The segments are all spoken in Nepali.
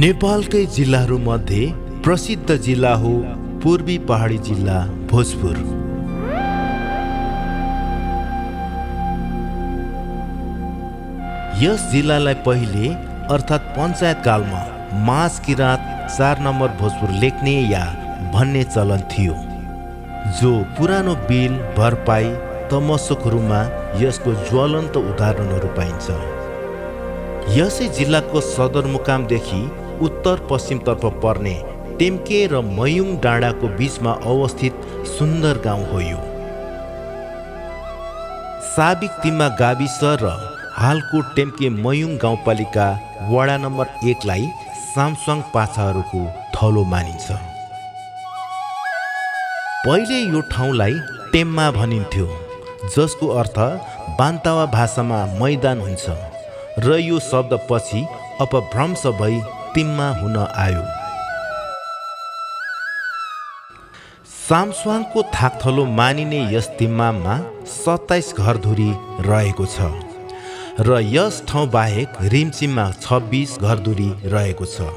नेपालकै जिल्लाहरू मध्ये प्रसिद्ध जिल्ला हो पूर्वी पहाडी जिल्ला भोजपुर। यस जिल्लालाई पहिले अर्थात् पञ्चायत कालमा माझ किराँत 4 नम्बर भोजपुर लेख्ने या भन्ने चलन थियो, जो पुरानो बिल भरपाई तमसकहरूमा यसको ज्वलन्त उदाहरणहरू पाइन्छ। यसै जिल्लाको सदरमुकामदेखि उत्तर पश्चिमतर्फ पर्ने टेम्के र मयुङ डाँडाको बीचमा अवस्थित सुन्दर गाउँ हो यो। साबिक तिम्मा गाविस र हालको टेम्के मयुङ गाउँपालिका वडा नम्बर 1 लाई सामसुङ पाछाहरूको थलो मानिन्छ। पहिले यो ठाउँलाई टेम्मा भनिन्थ्यो, जसको अर्थ बान्तावा भाषामा मैदान हुन्छ र यो शब्द पछि अपभ्रंश भई तिम्मा हुन आयो। सामसुङको थाकथलो मानिने यस तिम्मामा 27 घरधुरी रहेको छ र यस ठाउँ बाहेक रिमसिममा 26 घरधुरी रहेको छ।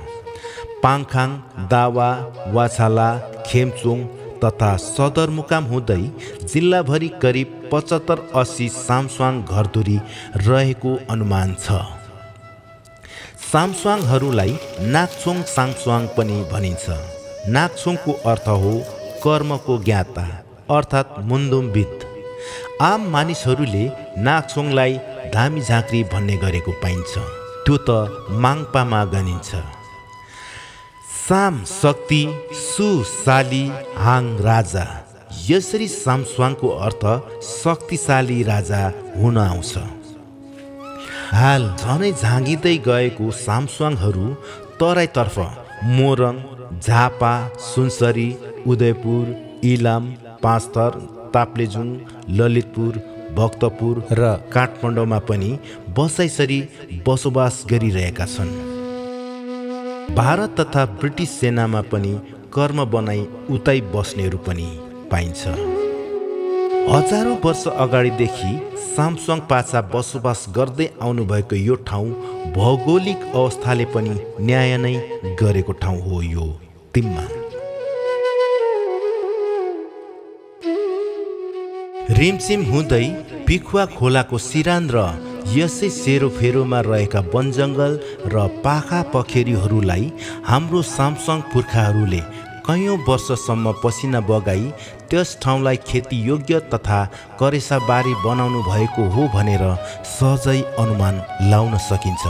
पाङखाङ, दावा, वाछाला, खेमचुङ तथा सदरमुकाम हुँदै जिल्लाभरि करिब 75-80 सामसुङ घरधुरी रहेको अनुमान छ। सामसुङहरूलाई नाक्छोङ साङसुङ पनि भनिन्छ। नाक्छोङको अर्थ हो कर्मको ज्ञाता अर्थात् मुन्दुमविद। आम मानिसहरूले नाक्छोङलाई धामी झाँक्री भन्ने गरेको पाइन्छ, त्यो त माङपामा गनिन्छ। साम शक्ति, सु शाली, हाङ राजा, यसरी सामसुङको अर्थ शक्तिशाली राजा हुन आउँछ। हाल झनै झाँगिँदै गएको सामसुङहरू तराईतर्फ मोरङ, झापा, सुनसरी, उदयपुर, इलाम, पाँचथर, ताप्लेजुङ, ललितपुर, भक्तपुर र काठमाडौँमा पनि बसाइसरी बसोबास गरिरहेका छन्। भारत तथा ब्रिटिस सेनामा पनि कर्म बनाई उतै बस्नेहरू पनि पाइन्छ। हजारौं वर्ष अगाडिदेखि सामसुङ पाछा बसोबास गर्दै आउनुभएको यो ठाउँ भौगोलिक अवस्थाले पनि न्याय नै गरेको ठाउँ हो यो तिम्मा। रिमसिम हुँदै पिखुवा खोलाको सिरान र यसै सेरोफेरोमा रहेका वनजङ्गल र पाखा पखेरीहरूलाई हाम्रो सामसुङ पुर्खाहरूले कैयौं वर्षसम्म पसिना बगाई त्यस ठाउँलाई खेती योग्य तथा करेसाबारी बनाउनु भएको हो भनेर सहजै अनुमान लाउन सकिन्छ।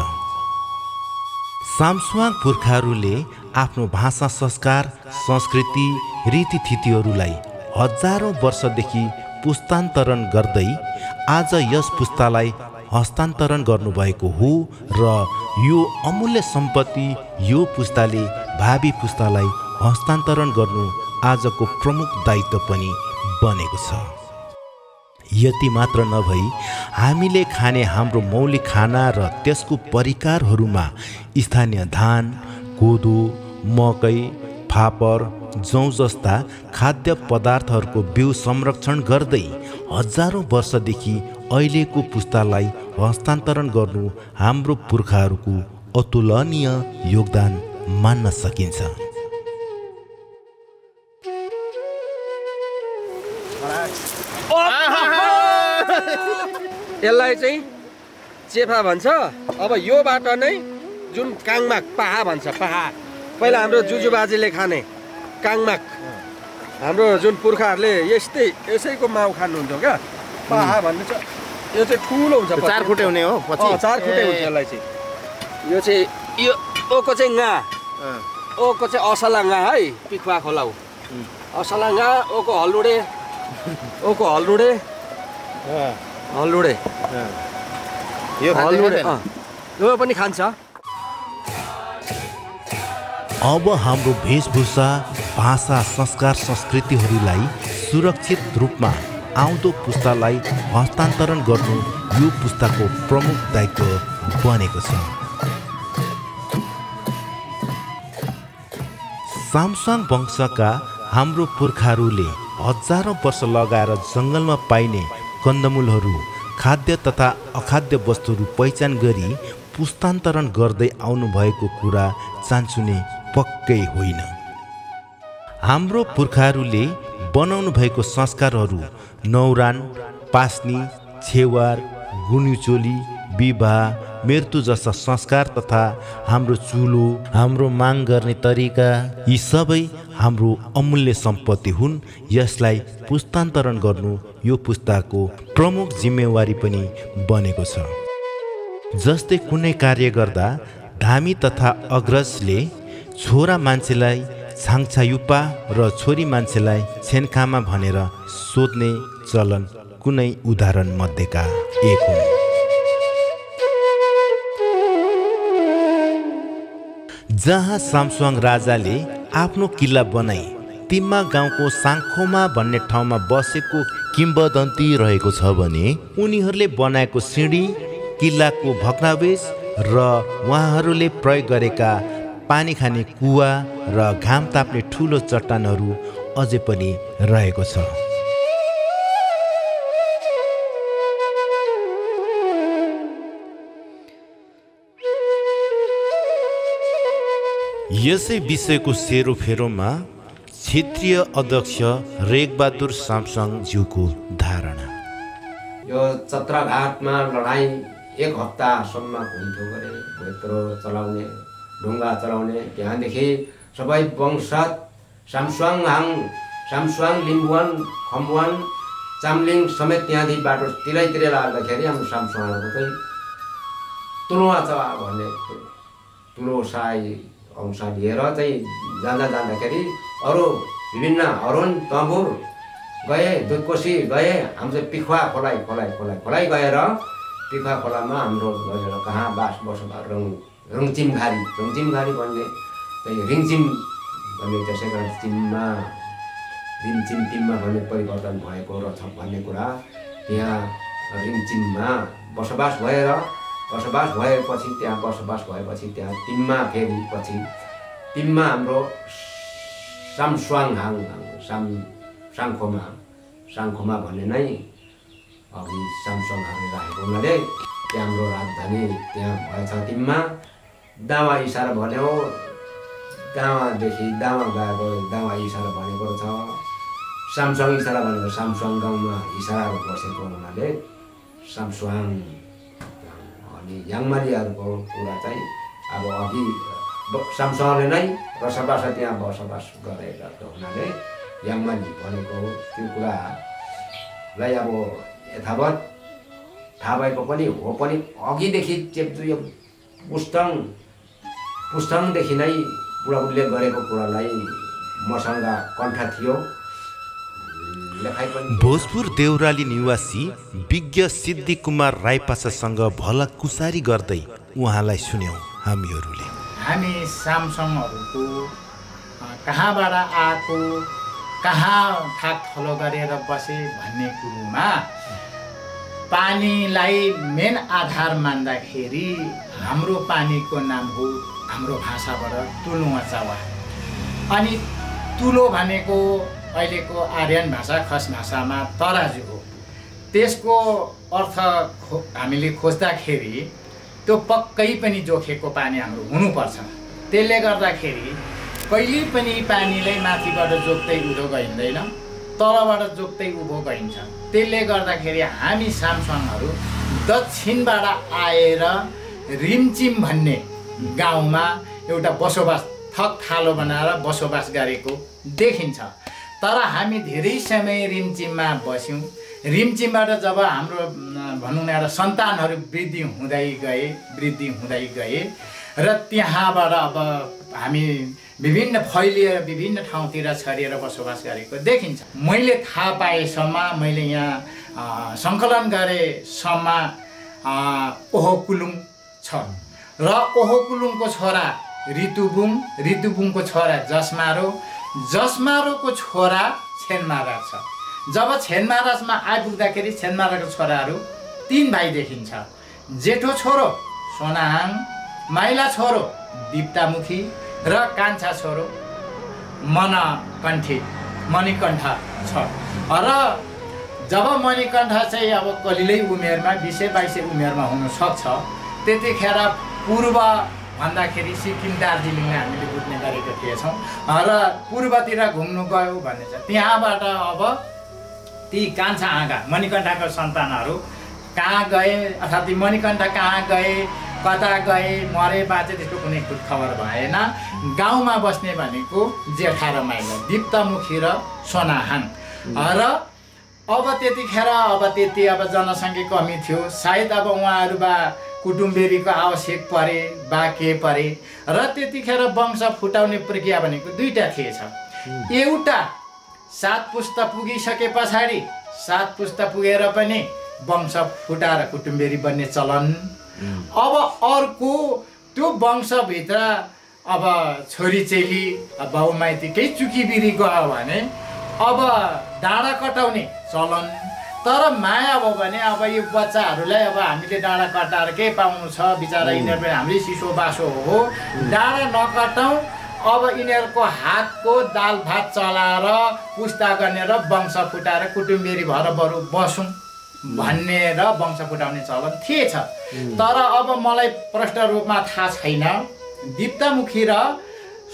सामसुङ पुर्खाहरूले आफ्नो भाषा, संस्कार, संस्कृति, रीतिथितिहरूलाई हजारौं वर्षदेखि पुस्तान्तरण गर्दै आज यस पुस्तालाई हस्तान्तरण गर्नुभएको हो र यो अमूल्य सम्पत्ति यो पुस्ताले भावी पुस्तालाई हस्तान्तरण गर्नु आजको प्रमुख दायित्व पनि बनेको छ। यति मात्र नभई हामीले खाने हाम्रो मौलिक खाना र त्यसको परिकारहरूमा स्थानीय धान, कोदो, मकै, फापर, जौ जस्ता खाद्य पदार्थहरूको बिउ संरक्षण गर्दै हजारौं वर्षदेखि अहिलेको पुस्तालाई हस्तान्तरण गर्नु हाम्रो पुर्खाहरूको अतुलनीय योगदान मान्न सकिन्छ। यसलाई चाहिँ चेफा भन्छ। अब यो बाटो नै जुन काङमाक पाहा भन्छ, पाहा पहिला हाम्रो जुजुबाजेले खाने काङमाक, हाम्रो जुन पुर्खाहरूले यसैको माउ खानुहुन्थ्यो क्या। पाहा भन्ने छ, यो चाहिँ ठुलो हुन्छ, 4 खुटे हुने हो पछि, 4 खुटे हुन्छ। यसलाई चाहिँ यो चाहिँ यो ओको चाहिँ गा, ओको चाहिँ असला गा है, पिखुवा खोला हो असला गा, ओको हलुडे, ओको हलुडे, हलुडे, यो हलुडे यो पनि खान्छ। अब हाम्रो वेशभूषा, भाषा, संस्कार, संस्कृतिहरूलाई सुरक्षित रूपमा आउँदो पुस्तालाई हस्तान्तरण गर्नु यो पुस्ताको प्रमुख दायित्व बनेको छ। सामसुङ वंशका हाम्रो पुर्खाहरूले हजारौं वर्ष लगाएर जङ्गलमा पाइने कन्दमूलहरू, खाद्य तथा अखाद्य वस्तुहरू पहिचान गरी पुस्तान्तरण गर्दै आउनुभएको कुरा चान्चुने पक्कै होइन। हाम्रो पुर्खाहरूले बनाउनु भएको संस्कारहरू नौरान, पास्नी, छेवार, गुन्युचोली, विवाह, मृत्यु जस्ता संस्कार तथा हाम्रो चुलो, हाम्रो माग गर्ने तरिका यी सबै हाम्रो अमूल्य सम्पत्ति हुन्। यसलाई पुस्तान्तरण गर्नु यो पुस्ताको प्रमुख जिम्मेवारी पनि बनेको छ। जस्तै कुनै कार्य गर्दा धामी तथा अग्रजले छोरा मान्छेलाई छाङछायुपा र छोरी मान्छेलाई छेनखामा भनेर सोध्ने चलन कुनै उदाहरण मध्येका एक हुन्। जहाँ सामसुङ राजाले आफ्नो किल्ला बनाई तिम्मा गाउँको साङखोमा भन्ने ठाउँमा बसेको किम्बदन्ती रहेको छ भने उनीहरूले बनाएको सिँढी, किल्लाको भग्नावशेष र उहाँहरूले प्रयोग गरेका पानी खाने कुवा र घाम ताप्ने ठुलो चट्टानहरू अझै पनि रहेको छ। यसै विषयको सेरोफेरोमा क्षेत्रीय अध्यक्ष रेगबहादुर सामसङज्यूको धारणा। यो चत्रघाटमा लडाइँ 1 हप्तासम्म हुन्थ्यो गरे, भोइत्रो चलाउने, ढुङ्गा चलाउने। त्यहाँदेखि सबै वंशज सामसुङहाङ, सामसुङ, लिम्बुवान, खम्बुवान, चामलिङ समेत त्यहाँदेखि बाटो तिरै लाग्दाखेरि हाम्रो सामसुङहरूको चाहिँ तुलुवा भन्ने तुलो साई अंश लिएर चाहिँ जाँदाखेरि अरू विभिन्न हरुन, तम्बुर गए, दुधकोशी गए। हाम्रो चाहिँ पिखुवा खोलाइ गएर पिखुवा खोलामा हाम्रो लगेर कहाँ बसोबास रङचिमघारी भन्ने चाहिँ रिङचिम भन्ने त्यसै कारण चिममा रिङचिम टिममा भन्ने परिवर्तन भएको रहेछ भन्ने कुरा त्यहाँ रिङचिममा बसोबास भएपछि त्यहाँ टिममा फेरि पछि टिममा हाम्रो सामसुङहाङ साङखोमा भन्ने नै अघि सामसुङहाङले राखेको हुनाले त्यहाँ हाम्रो राजधानी त्यहाँ भएछ। टिममा दावा इसारा भन्यो, दावादेखि दावा गएको दावा इसारा भनेको छ। सामसुङ इसारा भनेको सामसुङ गाउँमा इसारा बसेको हुनाले सामसुङ। अनि याङमालीहरूको कुरा चाहिँ अब अघि सामसुङले नै त्यहाँ बसोबास गरेको हुनाले याङमाली भनेको त्यो कुरालाई अब यथावत थाहा भएको पनि हो। पनि अघिदेखि यो पुस्तङदेखि नै बुढाबुढीले गरेको कुरालाई मसँग कण्ठ थियो। भोजपुर देउराली निवासी विज्ञ सिद्धि कुमार राईपासासँग भलाकुसारी गर्दै उहाँलाई सुन्यौं हामीहरूले। हामी सामसङहरूको कहाँबाट आएको, कहाँ थाक थलो गरेर बसे भन्ने कुरोमा पानीलाई मेन आधार मान्दाखेरि हाम्रो पानीको नाम हो हाम्रो भाषाबाट तुलुवा चावा। अनि तुलो भनेको अहिलेको आर्यन भाषा, खस भाषामा तराजु हो। त्यसको अर्थ हामीले खोज्दाखेरि त्यो पक्कै पनि जोखेको पानी हाम्रो हुनुपर्छ। त्यसले गर्दाखेरि कहिले पनि पानीलाई माथिबाट जोक्दै उँधो गइँदैन, तलबाट जोक्दै उँभो गइन्छ। त्यसले गर्दाखेरि हामी सामसङहरू दक्षिणबाट आएर रिमचिम भन्ने गाउँमा एउटा बसोबास थक थालो बनाएर बसोबास गरेको देखिन्छ। तर हामी धेरै समय रिमचिममा बस्यौँ। रिमचिमबाट जब हाम्रो भनौँ न एउटा सन्तानहरू वृद्धि हुँदै गए र त्यहाँबाट अब हामी विभिन्न फैलिएर विभिन्न ठाउँतिर छरिएर बसोबास गरेको देखिन्छ। मैले थाहा पाएसम्म, मैले यहाँ सङ्कलन गरेसम्म ओहोकुलुङ छ र ओहोकुलुङको छोरा ऋतुबुङको छोरा जसमारोको छोरा छेनमाराज छ। जब छेनमाराजमा आइपुग्दाखेरि छेनमाराको छोराहरू 3 भाइ देखिन्छ। जेठो छोरो सोनाहाङ, माइला छोरो दिप्तामुखी र कान्छा छोरो मणिकण्ठ छ। र जब मणिकण्ठ चाहिँ अब कलिलै उमेरमा 20-22 उमेरमा हुन सक्छ, त्यतिखेर पूर्व भन्दाखेरि सिक्किम दार्जिलिङलाई हामीले बुझ्ने गरेका थिएछौँ र पूर्वतिर घुम्नु गयो भन्ने छ। त्यहाँबाट अब ती कान्छा आँगा मणिकण्ठको सन्तानहरू कहाँ गए अर्थात् ती मणिकण्ठ कहाँ गए कता गए मरे बाँचे त्यस्तो कुनै खुदखबर भएन। गाउँमा बस्ने भनेको जेठा र माइला दिप्तमुखी र सोनाहाङ र अब त्यतिखेर अब जनसङ्ख्या कमी थियो, सायद अब उहाँहरू कुटुम्बेरीको आवश्यक परे के परे र त्यतिखेर वंश फुटाउने प्रक्रिया भनेको दुईटा थिएछ। एउटा 7 पुस्ता पुगिसके पछाडि 7 पुस्ता पुगेर पनि वंश फुटाएर कुटुम्बेरी बन्ने चलन। अब अर्को त्यो वंशभित्र अब छोरी चेली बाउमाइती केही चुकीबिरी गयो भने अब डाँडा कटाउने चलन। तर माया भयो भने अब यो बच्चाहरूलाई अब हामीले डाँडा कटाएर के पाउनु छ, बिचरा यिनीहरू पनि हाम्रै सिसो बासो हो, डाँडा नकटाउँ, अब यिनीहरूको हातको दाल भात चलाएर पुस्ता गर्ने र वंश फुटाएर कुटुम्बेरी भएर बरु बसौँ भन्ने र वंश फुटाउने चलन थिएछ। तर अब मलाई प्रष्ट रूपमा थाहा छैन दिप्तमुखी र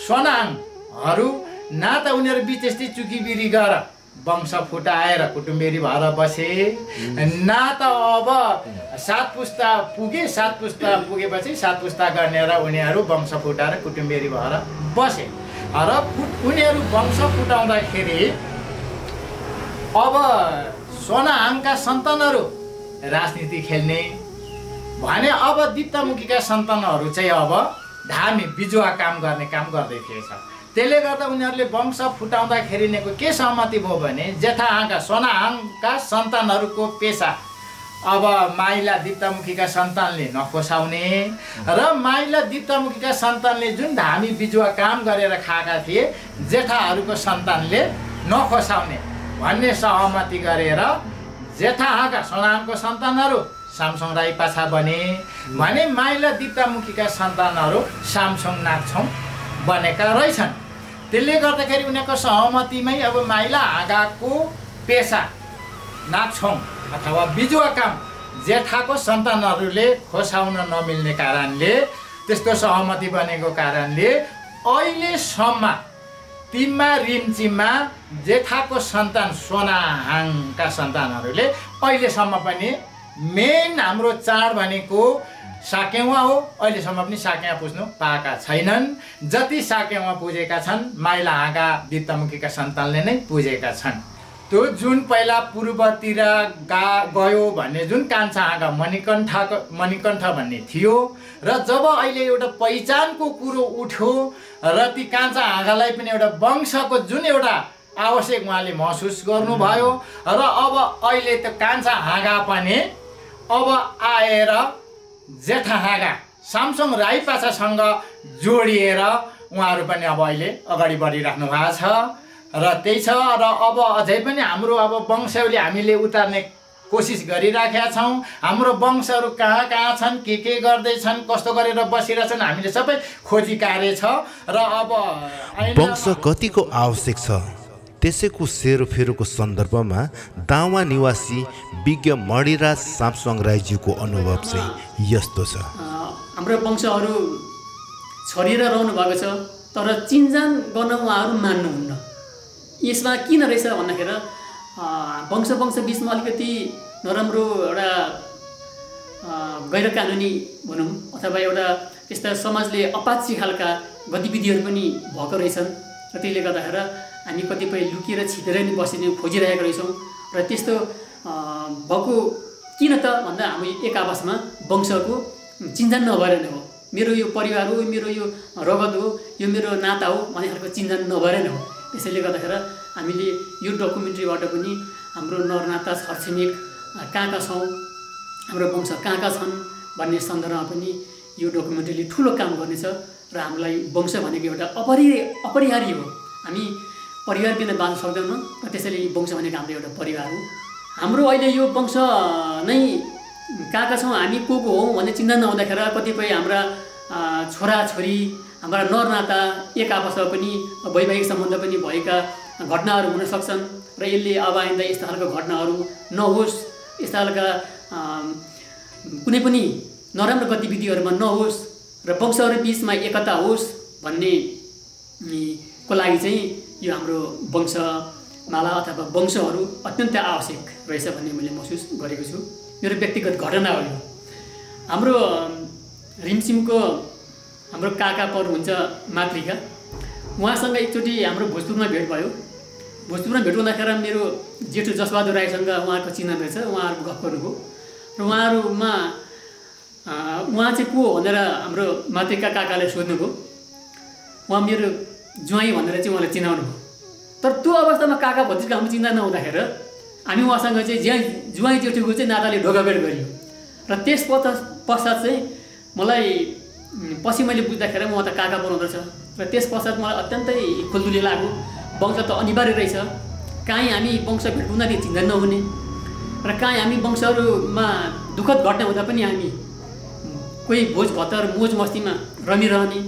सोनाङहरू न त उनीहरू बिच यस्तै चुकीबिरी गरेर वंश फुटाएर कुटुम्बेरी भएर बसे, न त अब 7 पुस्ता पुगे, 7 पुस्ता पुगेपछि 7 पुस्ता गर्ने र उनीहरू वंश फुटाएर कुटुम्बेरी भएर बसे। र उनीहरू वंश फुटाउँदाखेरि अब सोनाहाङका सन्तानहरू राजनीति खेल्ने भने अब दिप्तमुखीका सन्तानहरू चाहिँ अब धामी बिजुवा काम गर्ने काम गर्दै थिएछ। त्यसले गर्दा उनीहरूले वंश फुटाउँदाखेरि नेको के सहमति भयो भने जेठाहाङका सोनाहाङका सन्तानहरूको पेसा अब माइला दिप्तमुखीका सन्तानले नखोसाउने र माइला दिप्तमुखीका सन्तानले जुन धामी बिजुवा काम गरेर खाएका थिए जेठाहरूको सन्तानले नखोसाउने भन्ने सहमति गरेर जेठाहाङका सोनाहाङको सन्तानहरू सामसङ राई पाछा बने भने माइला दिप्तमुखीका सन्तानहरू सामसङ नागछौँ बनेका रहेछन्। त्यसले गर्दाखेरि उनीहरूको सहमतिमै अब माइला हाँगाको पेसा नागछौँ अथवा बिजुवा काम जेठाको सन्तानहरूले खोसाउन नमिल्ने कारणले त्यस्तो सहमति बनेको कारणले अहिलेसम्म तिम्मा रिम्चीमा जेठाको सन्तान सोनाहाङका सन्तानहरूले अहिलेसम्म पनि मेन हाम्रो चाड भनेको साकेवा हो। अहिलेसम्म पनि साकेवा पुज्नु पाएका छैनन्। जति साकेवा पुजेका छन् माइला हाँगा दिप्तमुखीका सन्तानले नै पुजेका छन्। त्यो जुन पहिला पूर्वतिर गयो भन्ने जुन कान्छा हाँगा मणिकण्ठ भन्ने थियो र जब अहिले एउटा पहिचानको कुरो उठ्यो र ती कान्छा हाँगालाई पनि एउटा वंशको जुन एउटा आवश्यक उहाँले महसुस गर्नुभयो र अब अहिले त्यो कान्छा हाँगा पनि अब आएर जेठा हाँगा सामसङ राई पाछासँग जोडिएर उहाँहरू पनि अब अहिले अगाडि बढिराख्नु भएको छ र त्यही छ। र अब अझै पनि हाम्रो अब वंशावली हामीले उतार्ने कोसिस गरिराखेका छौँ। हाम्रो वंशहरू कहाँ कहाँ छन्, के गर्दैछन्, कस्तो गरेर बसिरहेछन् हामीले सबै खोजी कार्य छ। र अब वंश कतिको आवश्यक छ त्यसैको सेरोफेरोको सन्दर्भमा दावा निवासी विज्ञ मणिराज सामसङ राईज्यूको अनुभव चाहिँ यस्तो छ। हाम्रो वंशहरू छरिएर रहनु भएको छ तर चिन्जान गर्न उहाँहरू मान्नुहुन्न। यसमा किन रहेछ भन्दाखेरि वंश बिचमा अलिकति नराम्रो एउटा गैर कानुनी भनौँ अथवा एउटा त्यस्ता समाजले अपाक्षी खालका गतिविधिहरू पनि भएको रहेछन् र त्यसले गर्दाखेरि हामी कतिपय लुकेर छिपेर नि बसिने खोजिरहेका रहेछौँ। र त्यस्तो भएको किन त भन्दा हामी एक आपसमा वंशको चिन्जान नभएर नै हो। मेरो यो परिवार हो, मेरो यो रगत हो, यो मेरो नाता हो भन्ने खालको चिन्जान नभएर नै हो। त्यसैले गर्दाखेरि हामीले यो डकुमेन्ट्रीबाट पनि हाम्रो नरनाता छरछिमेक कहाँ कहाँ छौँ, हाम्रो वंश कहाँ कहाँ छन् भन्ने सन्दर्भमा पनि यो डकुमेन्ट्रीले ठुलो काम गर्नेछ। र हामीलाई वंश भनेको एउटा अपरिहार्य हो। हामी परिवार बिना बाँच्न सक्दैनौँ र त्यसैले वंश भनेको हाम्रो एउटा परिवार हो। हाम्रो अहिले यो वंश नै कहाँ कहाँ छौँ, हामी को हौँ भन्ने चिन्ता नहुँदाखेरि कतिपय हाम्रा छोराछोरी हाम्रा नरनाता एक आपसमा पनि वैवाहिक सम्बन्ध पनि भएका घटनाहरू हुन सक्छन् र यसले अब आइन्दा यस्ता खालको घटनाहरू नहोस्, यस्ता खालका कुनै पनि नराम्रो गतिविधिहरूमा नहोस् र वंशहरू बिचमा एकता होस् भन्ने को लागि चाहिँ यो हाम्रो वंशमाला अथवा वंशहरू अत्यन्तै आवश्यक रहेछ भन्ने मैले महसुस गरेको छु। मेरो व्यक्तिगत घटना हो यो। हाम्रो रिमसिमको हाम्रो काका पर्नुहुन्छ मातृका, उहाँसँग एकचोटि हाम्रो भोजपुरमा भेट भयो। भोजपुरमा भेट हुँदाखेरि मेरो जेठो जसबहादुर राईसँग उहाँको चिनान रहेछ, उहाँहरू गफ गर्नुभयो र उहाँ चाहिँ को भनेर हाम्रो मातृका काकाले सोध्नुभयो। उहाँ मेरो ज्वाइँ भनेर चाहिँ उहाँले चिनाउनु भयो। तर त्यो अवस्थामा काका भतिजको हाम्रो चिन्ता नहुँदाखेरि हामी उहाँसँग चाहिँ ज्वाइँ जेठोको चाहिँ नाताले ढोकाभेट गरियो र त्यस पश्चात चाहिँ मलाई पछि मैले बुझ्दाखेरि म त काका बनाउँदो रहेछ र त्यस पश्चात मलाई अत्यन्तै खुल्दुली लाग्यो। वंश त अनिवार्य रहेछ, काहीँ हामी वंश भेट हुँदाखेरि चिन्ता नहुने र काहीँ हामी वंशहरूमा दुःखद घटना हुँदा पनि हामी कोही भोज भत्तर मोज मस्तीमा रमिरहने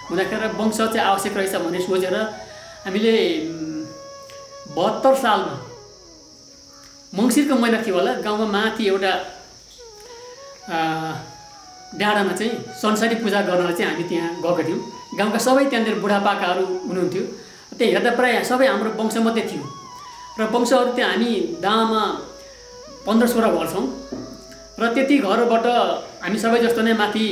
हुँदाखेरि वंश चाहिँ आवश्यक रहेछ भन्ने सोचेर हामीले 72 सालमा मङ्सिरको महिना थियो होला, गाउँमा माथि एउटा डाँडामा चाहिँ संसारी पूजा गर्न चाहिँ हामी त्यहाँ गएका थियौँ। गाउँका सबै त्यहाँनिर बुढापाकाहरू हुनुहुन्थ्यो। त्यहाँ हेर्दा प्रायः सबै हाम्रो वंशमध्ये थियो र वंशहरू त्यहाँ हामी दामा 15-16 घर छौँ र त्यति घरबाट हामी सबै जस्तो नै माथि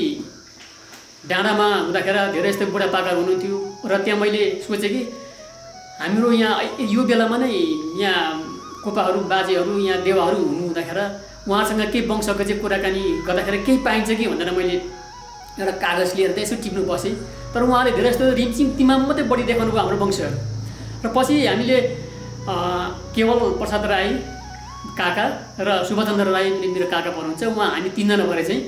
डाँडामा हुँदाखेरि धेरै जस्तो बुढापाकाहरू हुनुहुन्थ्यो र त्यहाँ मैले सोचेँ कि हाम्रो यहाँ यो बेलामा नै यहाँ कोपाहरू बाजेहरू यहाँ देवाहरू हुँदाखेरि उहाँसँग केही वंशको चाहिँ कुराकानी गर्दाखेरि केही पाइन्छ कि भनेर मैले एउटा कागज लिएर त यसो टिप्नु बसेँ। तर उहाँले धेरै जस्तो रिमसिम तिमाम मात्रै बढी देखाउनु भयो हाम्रो वंशहरू। र पछि हामीले केवल प्रसाद राई काका र सुभाचन्द्र राई मेरो काका पर्नुहुन्छ, उहाँ हामी 3 जना भएर चाहिँ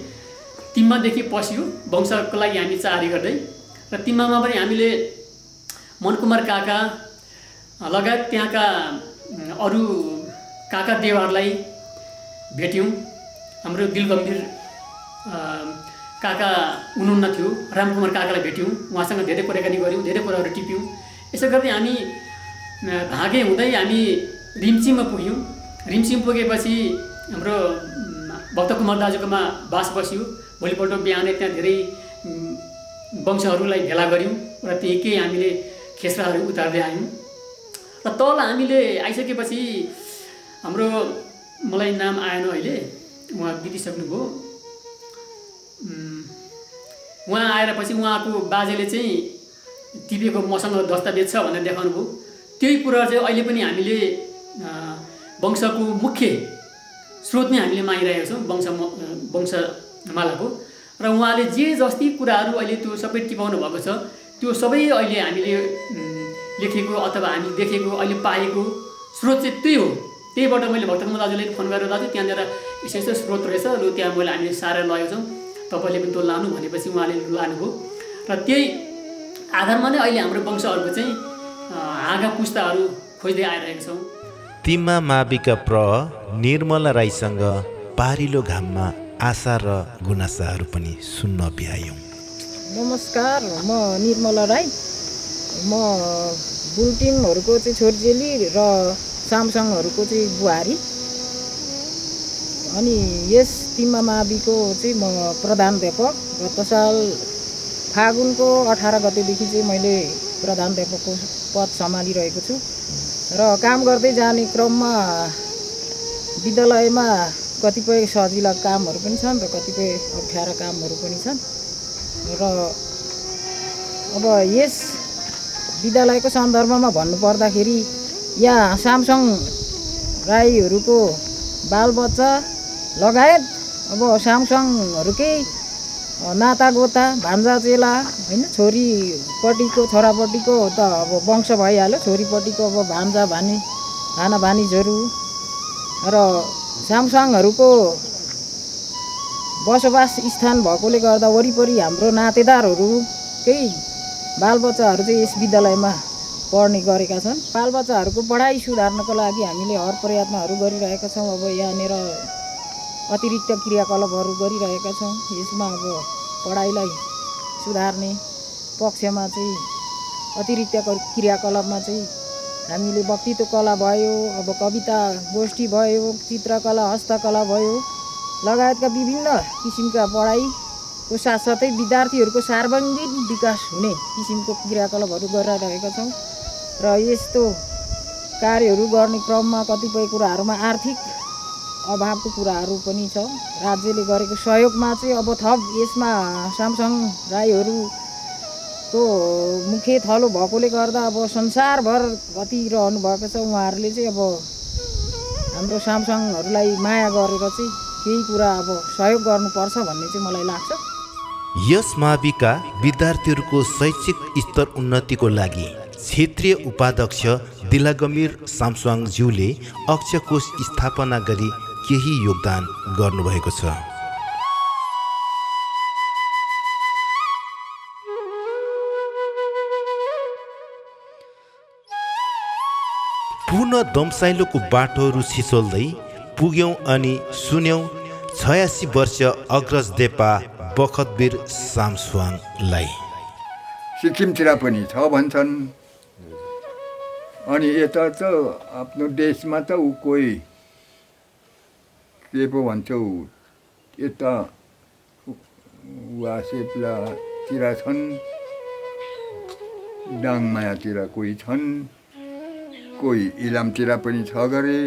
तिम्मादेखि पस्यो वंशको लागि हामी चारी गर्दै र तिम्मामा पनि हामीले मनकुमार काका लगायत त्यहाँका अरू काका देवहरूलाई भेट्यौँ। हाम्रो दिलगम्भीर काका हुनुहुन्न थियो, रामकुमार काकालाई भेट्यौँ, उहाँसँग धेरै कुराकानी गऱ्यौँ, धेरै कुराहरू टिप्यौँ। यसो गर्दै हामी भागे हुँदै हामी रिमसिममा पुग्यौँ। रिमसिम पुगेपछि हाम्रो भक्तकुमार दाजुकोमा बास बस्यो। भोलिपल्ट बिहानै त्यहाँ धेरै वंशहरूलाई भेला गऱ्यौँ र त्यही केही हामीले खेस्राहरू उतार्दै आयौँ र तल हामीले आइसकेपछि हाम्रो मलाई नाम आएन अहिले, उहाँ बितिसक्नुभयो। उहाँ आएर पछि उहाँको बाजेले चाहिँ टिपेको मसँग दस्तावेज छ भनेर देखाउनु भयो। त्यही कुरा चाहिँ अहिले पनि हामीले वंशको मुख्य स्रोत नै हामीले मागिरहेका छौँ वंशमालाको। र उहाँले जे जस्ती कुराहरू अहिले त्यो सबै टिपाउनु भएको छ त्यो सबै अहिले हामीले लेखेको अथवा हामी देखेको अहिले पाएको स्रोत चाहिँ त्यही हो। त्यहीबाट मैले भक्तकुमार दाजुले फोन गरेर दाजु त्यहाँनिर यस्तो स्रोत रहेछ, लु त्यहाँ मैले हामीले सारेर लगेको छौँ, तपाईँले पनि त्यो लानु भनेपछि उहाँले लानुभयो र त्यही आधारमा नै अहिले हाम्रो वंशहरूको चाहिँ हाँगा पुस्ताहरू खोज्दै आइरहेका छौँ। तिम्मा माविका प्र निर्मला राईसँग पारिलो घाममा आशा र गुनासाहरू पनि सुन्न भ्यायौँ। नमस्कार, म निर्मला राई। म बुलटिनहरूको चाहिँ छोरीचेली र सामसङहरूको चाहिँ बुहारी। अनि यस तिम्मा माविको चाहिँ म प्रधानाध्यापक। गत साल फागुनको 18 गतेदेखि चाहिँ मैले प्रधानाध्यापकको पद सम्हालिरहेको छु र काम गर्दै जाने क्रममा विद्यालयमा कतिपय सजिला कामहरू पनि छन् र कतिपय अप्ठ्यारा कामहरू पनि छन् र अब यस विद्यालयको सन्दर्भमा भन्नुपर्दाखेरि यहाँ सामसङ राईहरूको बालबच्चा लगायत अब सामसङहरूकै नातागोता भान्जा चेला होइन, छोरीपट्टिको छोरापट्टिको त अब वंश भइहाल्यो, छोरीपट्टिको अब भान्जा भानिजहरू र सामसङहरूको बसोबास स्थान भएकोले गर्दा वरिपरि हाम्रो नातेदारहरूकै बालबच्चाहरू चाहिँ यस विद्यालयमा पढ्ने गरेका छन्। बालबच्चाहरूको पढाइ सुधार्नको लागि हामीले हर प्रयत्नहरू गरिरहेका छौँ। अब यहाँनिर अतिरिक्त क्रियाकलापहरू गरिरहेका छौँ। यसमा अब पढाइलाई सुधार्ने पक्षमा चाहिँ अतिरिक्त क्रियाकलापमा चाहिँ हामीले वक्तित्व कला भयो, अब कविता गोष्ठी भयो, चित्रकला हस्तकला भयो लगायतका विभिन्न किसिमका पढाइ को साथसाथै विद्यार्थीहरूको सर्वाङ्गीण विकास हुने किसिमको क्रियाकलापहरू गरिरहेका छौँ र यस्तो कार्यहरू गर्ने क्रममा कतिपय कुराहरूमा आर्थिक अभावको कुराहरू पनि छ। राज्यले गरेको सहयोगमा चाहिँ अब थप यसमा सामसङ राईहरूको मुख्य थलो भएकोले गर्दा अब संसारभर गतिरहनु भएको छ। उहाँहरूले चाहिँ अब हाम्रो सामसङहरूलाई माया गरेर चाहिँ केही कुरा अब सहयोग गर्नुपर्छ भन्ने चाहिँ मलाई लाग्छ। यस माविका विद्यार्थीहरूको शैक्षिक स्तर उन्नतिको लागि क्षेत्रीय उपाध्यक्ष दिलागमीर सामसङज्यूले अक्षकोष स्थापना गरी केही योगदान गर्नुभएको छ। पुनः दमसाइलोको बाटोहरू छिचोल्दै पुग्यौँ अनि सुन्यौँ 86 वर्षीय अग्रज देपा बखतवीर सामसुवाङलाई। सिक्किमतिर पनि छ भन्छन्, अनि यता त आफ्नो देशमा त ऊ कोही के पो भन्छौ यता वासेप्लातिर छन्, डाङमायातिर कोही छन्, कोही इलामतिर पनि छ गरे।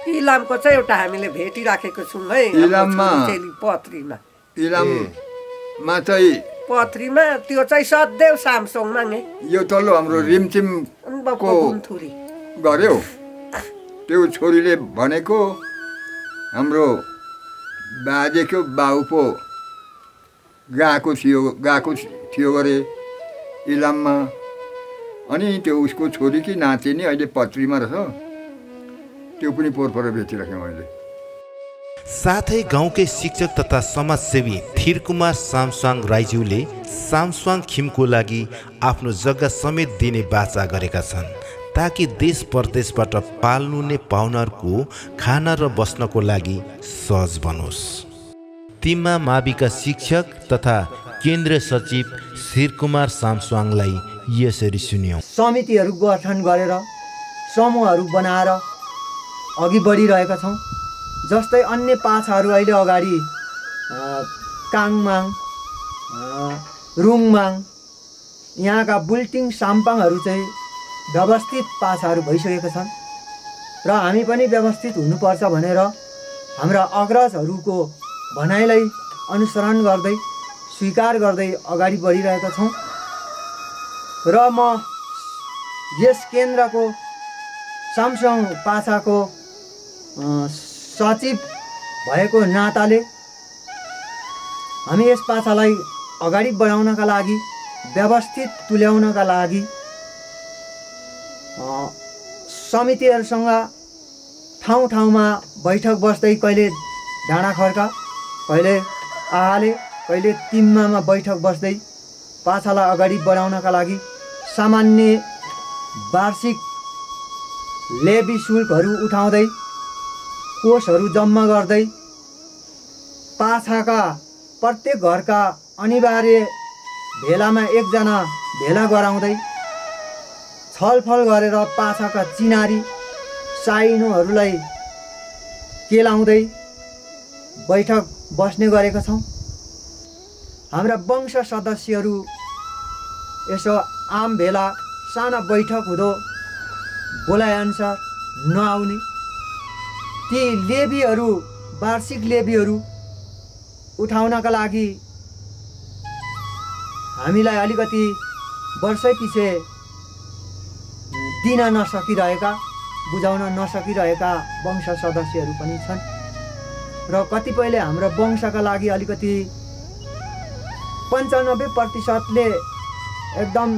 इलामको चाहिँ एउटा हामीले भेटिराखेको छौँ है। इलाममा पत्रीमा इलाममा चाहिँ पत्रीमा त्यो चाहिँ सदैव सामसङमा नि यो तल्लो हाम्रो रिमचिम को गर्यो। त्यो छोरीले भनेको हाम्रो बाजेको बाउ पो गएको थियो गरे इलाममा, अनि त्यो उसको छोरी कि नाति नि अहिले पत्रीमा रहेछ। त्यो पनि पोरपर भेटिराखेँ मैले। साथै गाउँकै शिक्षक तथा समाजसेवी थिरकुमार सामसुवाङ राईज्यूले सामसुवाङ खिमको लागि आफ्नो जग्गा समेत दिने बाचा गरेका छन्, ताकि देश परदेशबाट पाल्नुहुने पाहुनाहरूको खाना र बस्नको लागि सहज बनोस्। तिम्मा माविका शिक्षक तथा केन्द्रीय सचिव थिरकुमार सामसुवाङलाई यसरी सुन्यौँ। समितिहरू गठन गरेर समूहहरू बनाएर अघि बढिरहेका छौँ। जस्तै अन्य पाछाहरू अहिले अगाडि काङमाङ, रुङमाङ, यहाँका बुल्टिङ साम्पाङहरू चाहिँ व्यवस्थित पाछाहरू भइसकेका छन् र हामी पनि व्यवस्थित हुनुपर्छ भनेर हाम्रा अग्रजहरूको भनाइलाई अनुसरण गर्दै स्वीकार गर्दै अगाडि बढिरहेका छौँ। र म यस केन्द्रको सामसङ पाछाको सचिव भएको नाताले हामी यस पाछालाई अगाडि बढाउनका लागि, व्यवस्थित तुल्याउनका लागि समितिहरूसँग ठाउँ ठाउँमा बैठक बस्दै कहिले डाँडाखर्का, कहिले आहाले, कहिले तिम्मामा बैठक बस्दै पाछालाई अगाडि बढाउनका लागि सामान्य वार्षिक लेबी शुल्कहरू उठाउँदै कोषहरू जम्मा गर्दै पाछाका प्रत्येक घरका अनिवार्य भेलामा एकजना भेला गराउँदै छलफल गरेर पाछाका चिनारी साइनोहरूलाई केलाउँदै बैठक बस्ने गरेका छौँ। हाम्रा वंश सदस्यहरू यसो आम भेला साना बैठक हुँदो बोलाएअनुसार नआउने, ती लेबीहरू वार्षिक लेबीहरू उठाउनका लागि हामीलाई अलिकति वर्षैपछि दिन नसकिरहेका, बुझाउन नसकिरहेका वंश सदस्यहरू पनि छन् र कतिपयले हाम्रो वंशका लागि अलिकति 95%ले एकदम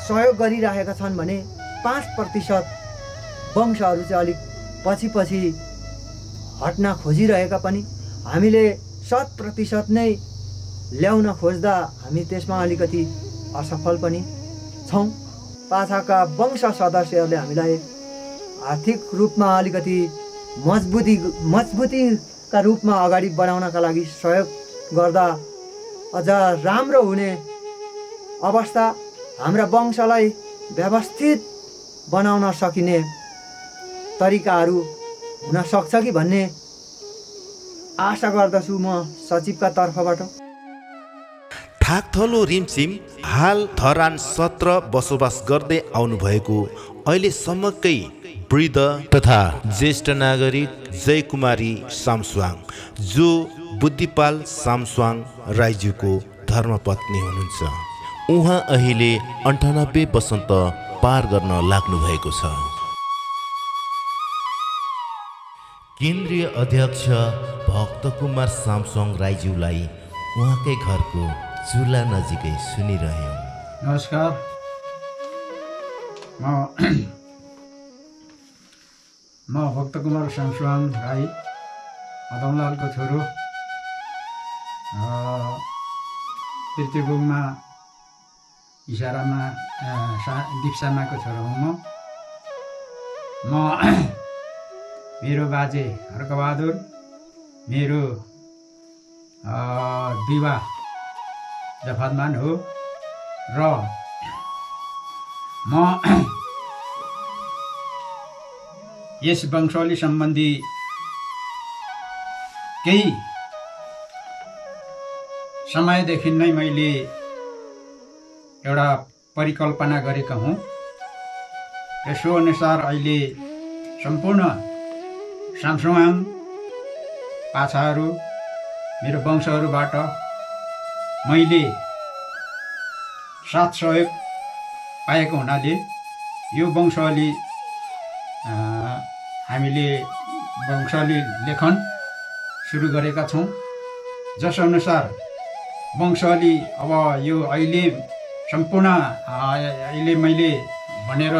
सहयोग गरिरहेका छन् भने 5% वंशहरू चाहिँ अलिक पछि हट्न खोजिरहेका पनि, हामीले 100% नै ल्याउन खोज्दा हामी त्यसमा अलिकति असफल पनि छौँ। पाछाका वंश सदस्यहरूले हामीलाई आर्थिक रूपमा अलिकति मजबुतीका रूपमा अगाडि बढाउनका लागि सहयोग गर्दा अझ राम्रो हुने अवस्था, हाम्रा वंशलाई व्यवस्थित बनाउन सकिने तरिकाहरू हुन सक्छ कि भन्ने आशा गर्दछु म सचिवका तर्फबाट। थाकथलो रिमसिम हाल धरान 17 बसोबास गर्दै आउनुभएको अहिलेसम्मकै वृद्ध तथा ज्येष्ठ नागरिक जयकुमारी सामस्वाङ, जो बुद्धिपाल सामस्वाङ राईज्यूको धर्मपत्नी हुनुहुन्छ। उहाँ अहिले 98 वसन्त पार गर्न लाग्नु भएको छ। केन्द्रीय अध्यक्ष भक्तकुमार सामस्वाङ राईज्यूलाई उहाँकै घरको चुल्हा नजिकै सुनिरह्यौँ। नमस्कार, म भक्तकुमार सामस्वाङ राई, मदनलालको छोरो, पृथ्वीभूममा इसारामा दिप्सामाको छोरो हुँ म। मेरो बाजे हर्कबहादुर, मेरो विवाह जफातमान हो र म यस वंशावली सम्बन्धी केही समयदेखि नै मैले एउटा परिकल्पना गरेको हुँ। यसो अनुसार अहिले सम्पूर्ण सामस्वाङ पाछाहरू मेरो वंशहरूबाट मैले साथ सहयोग पाएको हुनाले यो वंशावली हामीले वंशावली लेखन सुरु गरेका छौँ। जसअनुसार वंशावली अब यो अहिले सम्पूर्ण अहिले मैले भनेर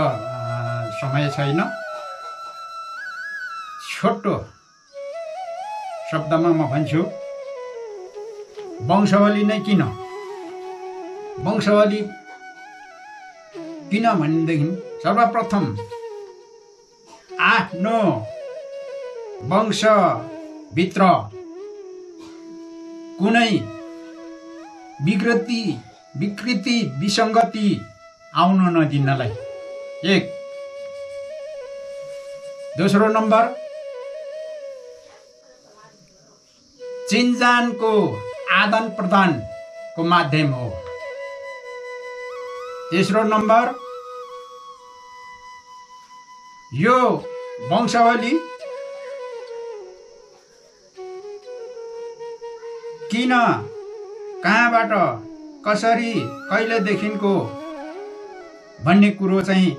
समय छैन, छोटो शब्दमा म भन्छु, वंशावली नै किन? वंशावली किन भनेदेखि सर्वप्रथम आफ्नो वंशभित्र कुनै विकृति विसङ्गति आउन नदिनलाई एक। दोस्रो नम्बर, चिन्जानको आदान प्रदानको माध्यम हो। तेस्रो नम्बर, यो वंशावली किन, कहाँबाट, कसरी, कहिलेदेखिको भन्ने कुरो चाहिँ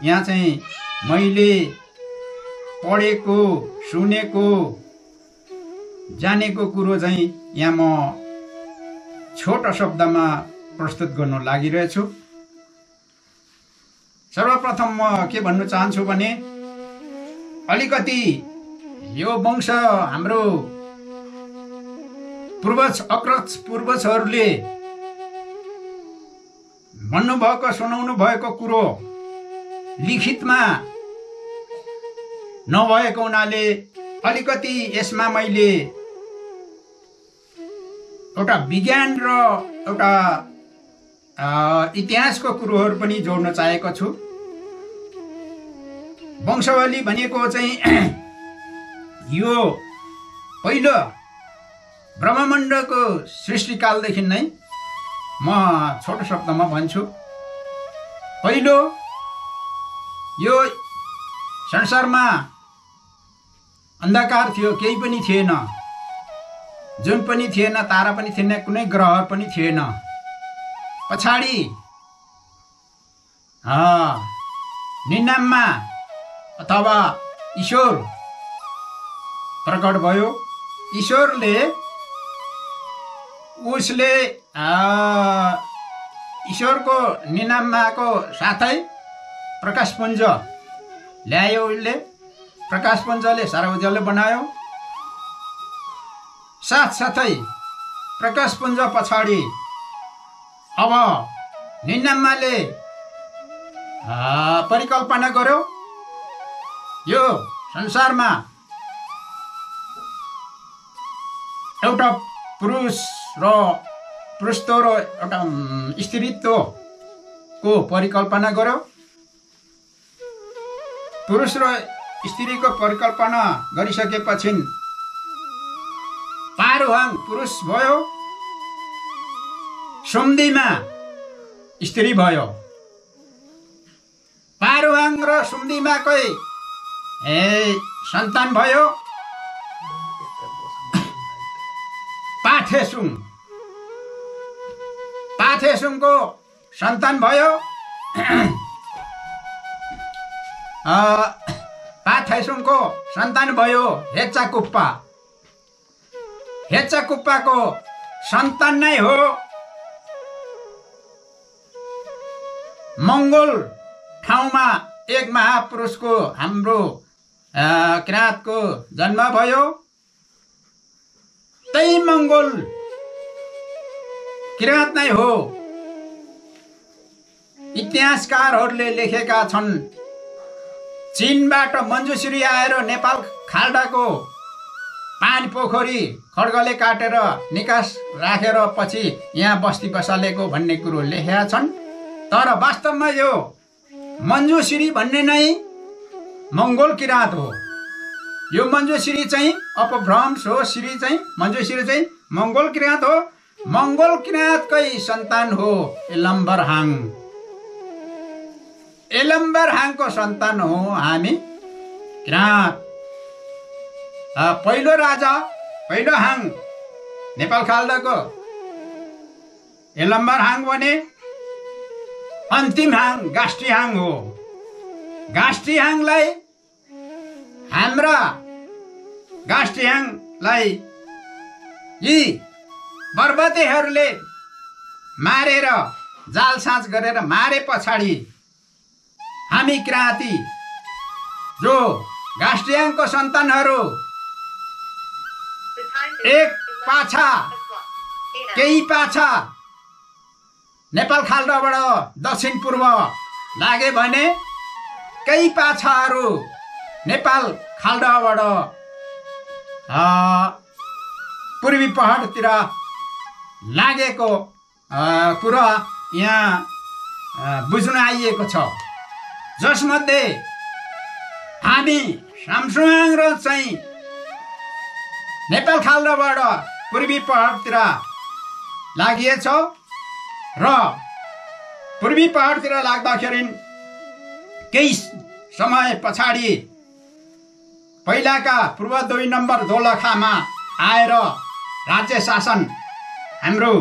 यहाँ चाहिँ मैले पढेको, सुनेको, जानेको कुरो चाहिँ यहाँ म छोटो शब्दमा प्रस्तुत गर्न लागिरहेछु। सर्वप्रथम म के भन्नु चाहन्छु भने अलिकति यो वंश हाम्रो अग्रज पूर्वजहरूले भन्नुभएको, सुनाउनु भएको कुरो लिखितमा नभएको हुनाले अलिकति यसमा मैले एउटा विज्ञान र एउटा इतिहासको कुरोहरू पनि जोड्न चाहेको छु। वंशावली भनेको चाहिँ यो पहिलो ब्रह्माण्डको सृष्टिकालदेखि नै म छोटो शब्दमा भन्छु, पहिलो यो संसारमा अन्धकार थियो, केही पनि थिएन, जुन पनि थिएन, तारा पनि थिएन, कुनै ग्रह पनि थिएन। पछाडि निनाममा अथवा ईश्वर प्रकट भयो। उसले ईश्वरको निनाममाको साथै प्रकाशपुञ्ज ल्यायो। उसले प्रकाशपुञ्जले सारा उज्यालो बनायो। साथसाथै प्रकाशपुञ्ज पछाडि अब निनाम्माले परिकल्पना गर्यो यो संसारमा एउटा पुरुष र पुरुषत्व र एउटा स्त्रीत्वको परिकल्पना गर्यो। पुरुष र स्त्रीको परिकल्पना गरिसकेपछि पारुहाङ पुरुष भयो, सुम्दीमा स्त्री भयो। पारुहाङ र सुम्दीमाकै सन्तान भयो पाथेसुङको सन्तान भयो पाथेसुङको सन्तान भयो हेच्चाकुप्पाको सन्तान नै हो मङ्गोल ठाउँमा एक महापुरुषको हाम्रो किराँतको जन्म भयो। त्यही मङ्गोल किराँत नै हो। इतिहासकारहरूले लेखेका छन् चीनबाट मञ्जुश्री आएर नेपाल खाल्डाको पानी पोखरी खड्गले काटेर निकास राखेर पछि यहाँ बस्ती बसालेको भन्ने कुरो लेखेका छन्। तर वास्तवमा यो मञ्जुश्री भन्ने नै मङ्गोल किराँत हो। यो मञ्जुश्री चाहिँ अपभ्रंश हो, श्री चाहिँ मञ्जुश्री चाहिँ मङ्गोल किराँत हो। मङ्गोल किराँतकै सन्तान हो एलम्बरहाङको सन्तान हो हामी किराँत। पहिलो राजा पहिलो हाङ नेपाल खाल्डाको एलम्बरहाङ भने अन्तिम हाङ गाष्टीहाङ हो। गाष्टीहाङलाई हाम्रा गाष्टीहाङलाई यी बर्बतेहरूले मारेर जालसाज गरेर मारे पछाडि हामी किराँती जो गाष्टीहाङको सन्तानहरू एक पाछा केही पाछा नेपाल खाल्डाबाट दक्षिण पूर्व लागे भने केही पाछाहरू नेपाल खाल्डाबाट पूर्वी पहाडतिर लागेको कुरा यहाँ बुझ्न आइएको छ। जसमध्ये हामी सामसुङ र चाहिँ नेपाल खाल्डाबाट पूर्वी पहाडतिर लागिएछ र पूर्वी पहाडतिर लाग्दाखेरि केही समय पछाडि पहिलाका पूर्व 2 नम्बर दोलखामा आएर राज्य शासन हाम्रो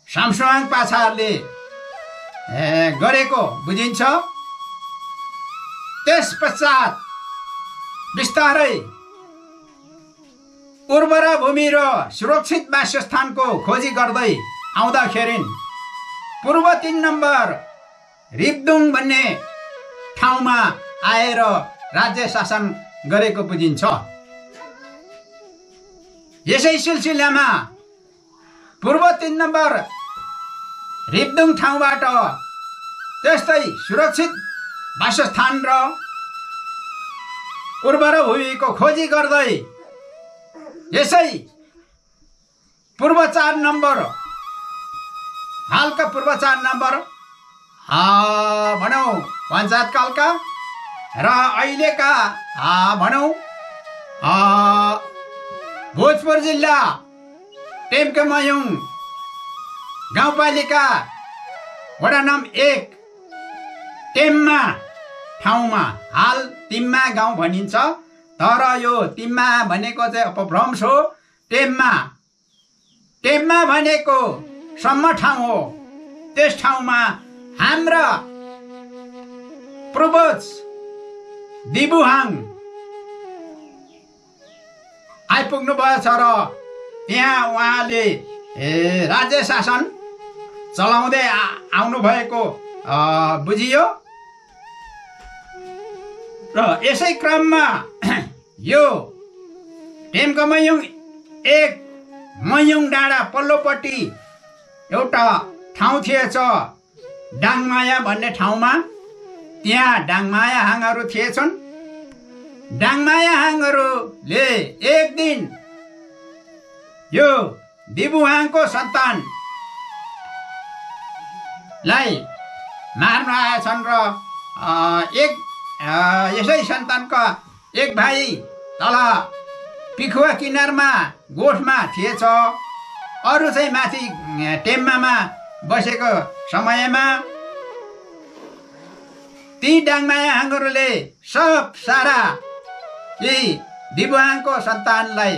सामसुङ पाछाहरूले गरेको बुझिन्छ। त्यस पश्चात बिस्तारै उर्वर भूमि र सुरक्षित वासस्थानको खोजी गर्दै आउँदाखेरि पूर्व 3 नम्बर रिब्दुङ भन्ने ठाउँमा आएर राज्य शासन गरेको बुझिन्छ। यसै सिलसिलामा पूर्व 3 नम्बर रिब्दुङ ठाउँबाट त्यस्तै सुरक्षित वासस्थान र उर्वर भूमिको खोजी गर्दै यसै पूर्व 4 नम्बर हालका पूर्व 4 नम्बर भनौँ पञ्चायतकालका र अहिलेका भनौँ भोजपुर जिल्ला टेम्केमयुङ गाउँपालिका वडा नम्बर 1 टेम्मा ठाउँमा हाल तिम्मा गाउँ भनिन्छ। तर यो तिम्मा भनेको चाहिँ अपभ्रंश हो। टेम्मा भनेको सम्म ठाउँ हो। त्यस ठाउँमा हाम्रा पूर्वज दिबुहाङ आइपुग्नु भएछ र त्यहाँ उहाँले राज्य शासन चलाउँदै आउनु भएको बुझियो। र यसै क्रममा यो टेम्केमयुङ 1 मयुङ डाँडा पल्लोपट्टि एउटा ठाउँ थिएछ डाङमाया भन्ने ठाउँमा। त्यहाँ डाङमाया हाङहरू थिएछन्। डाङमाया हाङहरूले एक दिन यो दिबुहाङको सन्तानलाई मार्न आएछन् र यसै सन्तानका एक भाइ तल पिखुवा किनारमा गोठमा थिएछ। अरू चाहिँ माथि टेम्मामा बसेको समयमा ती डाङमाया हाङहरूले सब सारा यी दिबुहाङको सन्तानलाई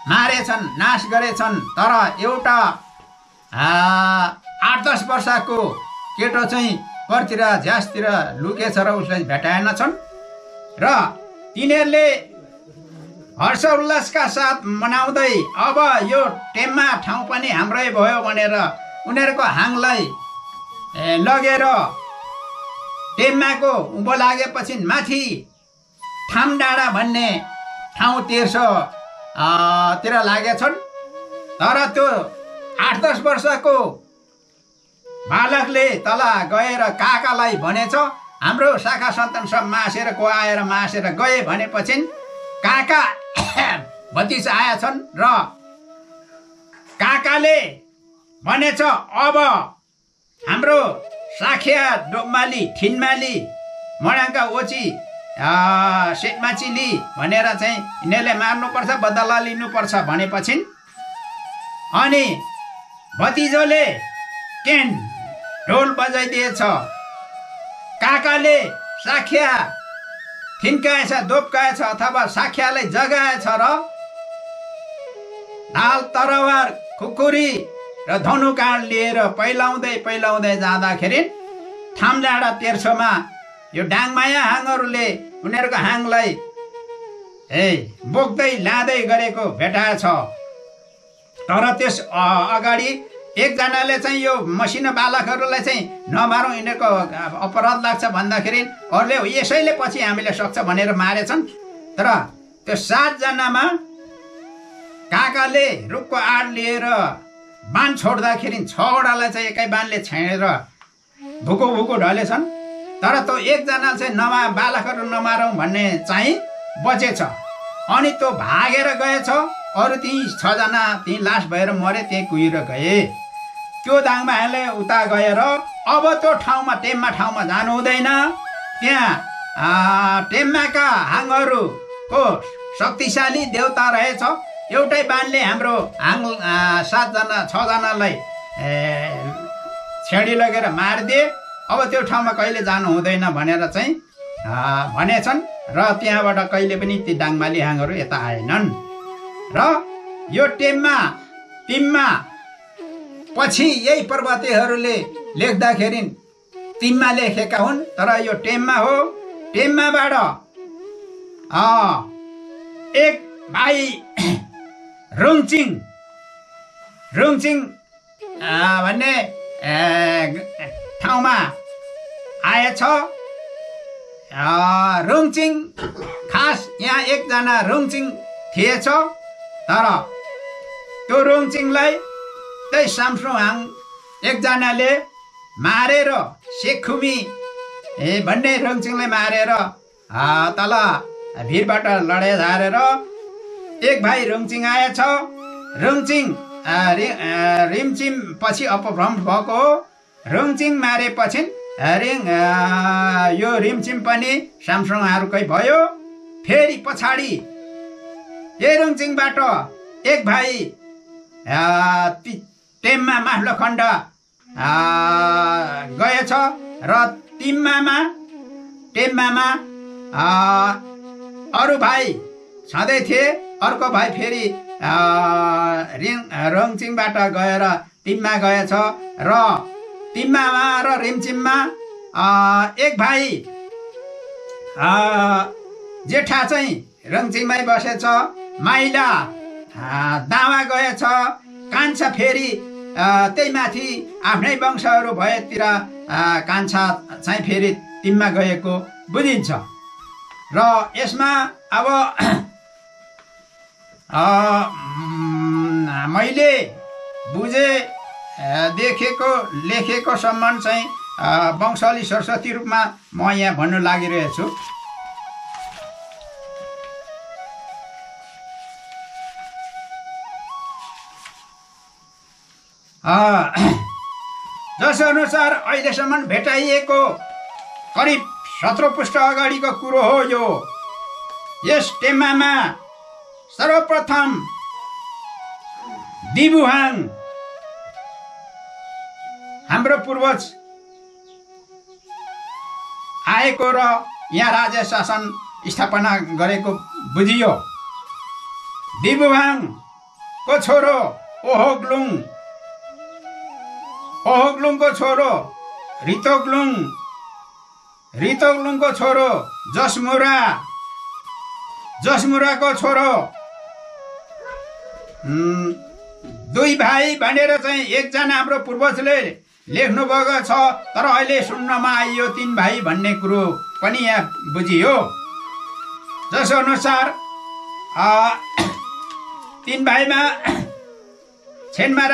मारेछन्, नाश गरेछन्। तर एउटा 8-10 वर्षको केटो चाहिँ परतिर झ्यासतिर लुकेछ र उसलाई भेटाएनछन् र तिनीहरूले हर्ष उल्लासका साथ मनाउँदै अब यो टेम्मा ठाउँ पनि हाम्रै भयो भनेर उनीहरूको हाङलाई लगेर टेम्माको उँभो लागेपछि माथि थामडाँडा भन्ने ठाउँ तिर लागेछन्। तर त्यो 8-10 वर्षको बालकले तल गएर काकालाई भनेछ हाम्रो शाखा सन्तान सब मासेर को आएर मासेर गए भनेपछि काका भतिजा आएछन् र काकाले भनेछ अब हाम्रो साखिया डोमाली ठिनमाली मडाङका ओची सेटमाचिली भनेर चाहिँ यिनीहरूले मार्नुपर्छ, बदला लिनुपर्छ भनेपछि अनि भतिजोले केन ढोल बजाइदिएछ। काकाले साखिया थिन्काएछ, दोप्काएछ अथवा साखियालाई जगाएछ र ढाल तरवार खुकुरी र धनुकाँड लिएर पहिलाउँदै जाँदाखेरि थामडाँडा तेर्सोमा यो डाङमाया हाङहरूले उनीहरूको हाङलाई बोक्दै लाँदै गरेको भेटाएछ। तर त्यस अगाडि एकजनाले चाहिँ यो मसिनो बालकहरूलाई चाहिँ नमारौँ, यिनीहरूको अपराध लाग्छ भन्दाखेरि अरूले यसैले पछि हामीले सक्छ भनेर मारेछन्। तर त्यो 7 जनामा काकाले रुखको आड लिएर बाण छोड्दाखेरि 6वटालाई चाहिँ एकै बाणले छेडेर भुको ढलेछन्। तर त्यो एकजना चाहिँ बालकहरू नमारौँ भन्ने चाहिँ बचेछ। अनि त्यो भागेर गएछ। अरू ती 6 जना ती लास भएर मरे, त्यही कुहिर गए। त्यो दाङमायाले उता गएर अब त्यो ठाउँमा टेम्मा ठाउँमा जानु हुँदैन, त्यहाँ टेम्माका हाङहरूको शक्तिशाली देवता रहेछ। एउटै बाणले हाम्रो हाङ 6 जनालाई छेडी लगेर मारिदिए। अब त्यो ठाउँमा कहिले जानु हुँदैन भनेर चाहिँ भनेछन् र त्यहाँबाट कहिले पनि ती डाङमाली हाङहरू यता आएनन्। र यो टिम्मा पछि यही पर्वतेहरूले लेख्दाखेरि तिम्मा लेखेका हुन्, तर यो टेम्मा हो। टेम्माबाट एक भाइ रुङचिङ भन्ने ठाउँमा आएछ। रुङचिङ खास यहाँ एकजना रुङचिङ थिएछ। तर त्यो रुङचिङलाई त्यही सामसुहाङ एकजनाले मारेर सेखुमी भन्ने रुङचिङलाई मारेर तल भिरबाट लडाइँ झारेर एक भाइ रुङचिङ आएछ। रुङचिङ रिमचिम पछि अपभ्रंश भएको हो। रुङचिङ मारेपछि यो रिमचिम पनि सामसुङहरूकै भयो। फेरि पछाडि यही रुङचिङबाट एक भाइ टेम्मा माथिल्लो खण्ड गएछ र टेम्मामा अरू भाइ छँदै थिए। अर्को भाइ फेरि रुङचिङबाट गएर टिम्मा गएछ र टिम्मामा र रिमचिममा एक भाइ जेठा चाहिँ रुङचिङमै बसेछ। माइला दावा गएछ। कान्छा फेरि त्यही माथि आफ्नै वंशहरू भएतिर कान्छा चाहिँ फेरि टिम्मा गएको बुझिन्छ। र यसमा अब मैले बुझे देखेको लेखेको सम्मान चाहिँ वंशावली सरस्वती रूपमा म यहाँ भन्नु लागिरहेछु। जस अनुसार अहिलेसम्म भेटाइएको करिब 17 पुष्ट अगाडिको कुरो हो यो। यस टेम्मामा सर्वप्रथम दिबुहाङ हाम्रो पूर्वज आएको र यहाँ राज्य शासन स्थापना गरेको बुझियो। दिबुहाङको छोरो ओहोग्लुङको छोरो रितोग्लुङको छोरो जसमुराको छोरो दुई भाइ भनेर चाहिँ एकजना हाम्रो पूर्वजले लेख्नु भएको छ। तर अहिले सुन्नमा आइयो 3 भाइ भन्ने कुरो पनि यहाँ बुझियो। जस अनुसार 3 भाइमा छेनमा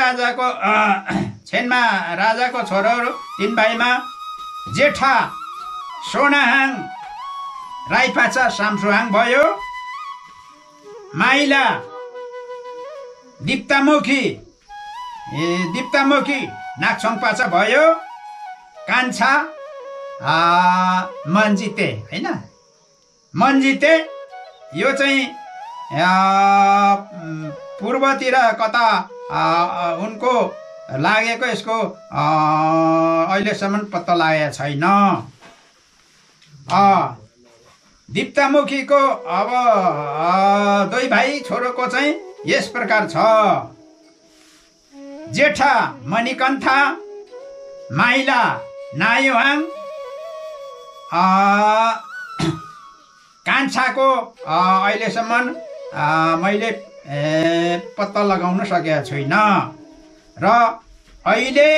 राजाको छोराहरू 3 भाइमा जेठा सोनाहाङ राईपाचा सामसुहाङ भयो। माइला दिप्तामुखी नाक्सङपाचा भयो। कान्छा मन्जिते हैन मन्जिते यो चाहिँ पूर्वतिर कता उनको लागेको यसको अहिलेसम्म पत्ता लागेको छैन। दिप्तामुखीको अब 2 भाइ छोरोको चाहिँ यस प्रकार छ। जेठा मणिकन्था माइला नायुहाङ कान्छाको अहिलेसम्म मैले पत्ता लगाउन सकेको छैन। र अहिले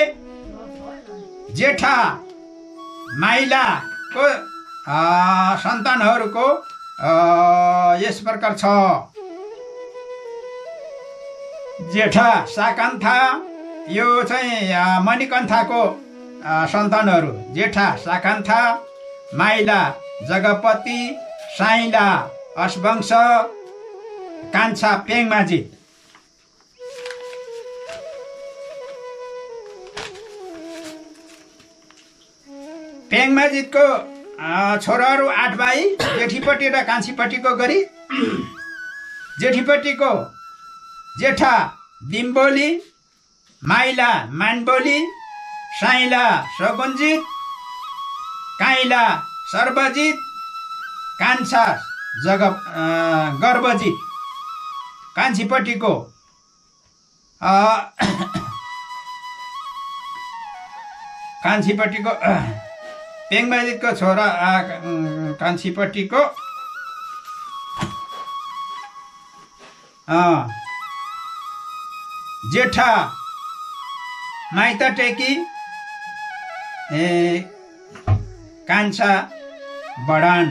जेठा माइलाको सन्तानहरूको यस प्रकार छ। जेठा साकान्था यो चाहिँ मणिकन्थाको सन्तानहरू जेठा साकान्था माइला जगपति साइला असवंश कान्छा पेङमाजित। पेङमाजितको छोराहरू 8 भाइ जेठीपट्टि र कान्छीपट्टिको गरी जेठीपट्टिको जेठा दिम्बोली माइला मानबोली साइला सगुन्जित काइला सर्वजित कान्छा गर्वजित। कान्छीपट्टिको पेङमाजितको छोरा कान्छीपट्टिको जेठा माइता टेकी कान्छा बडान।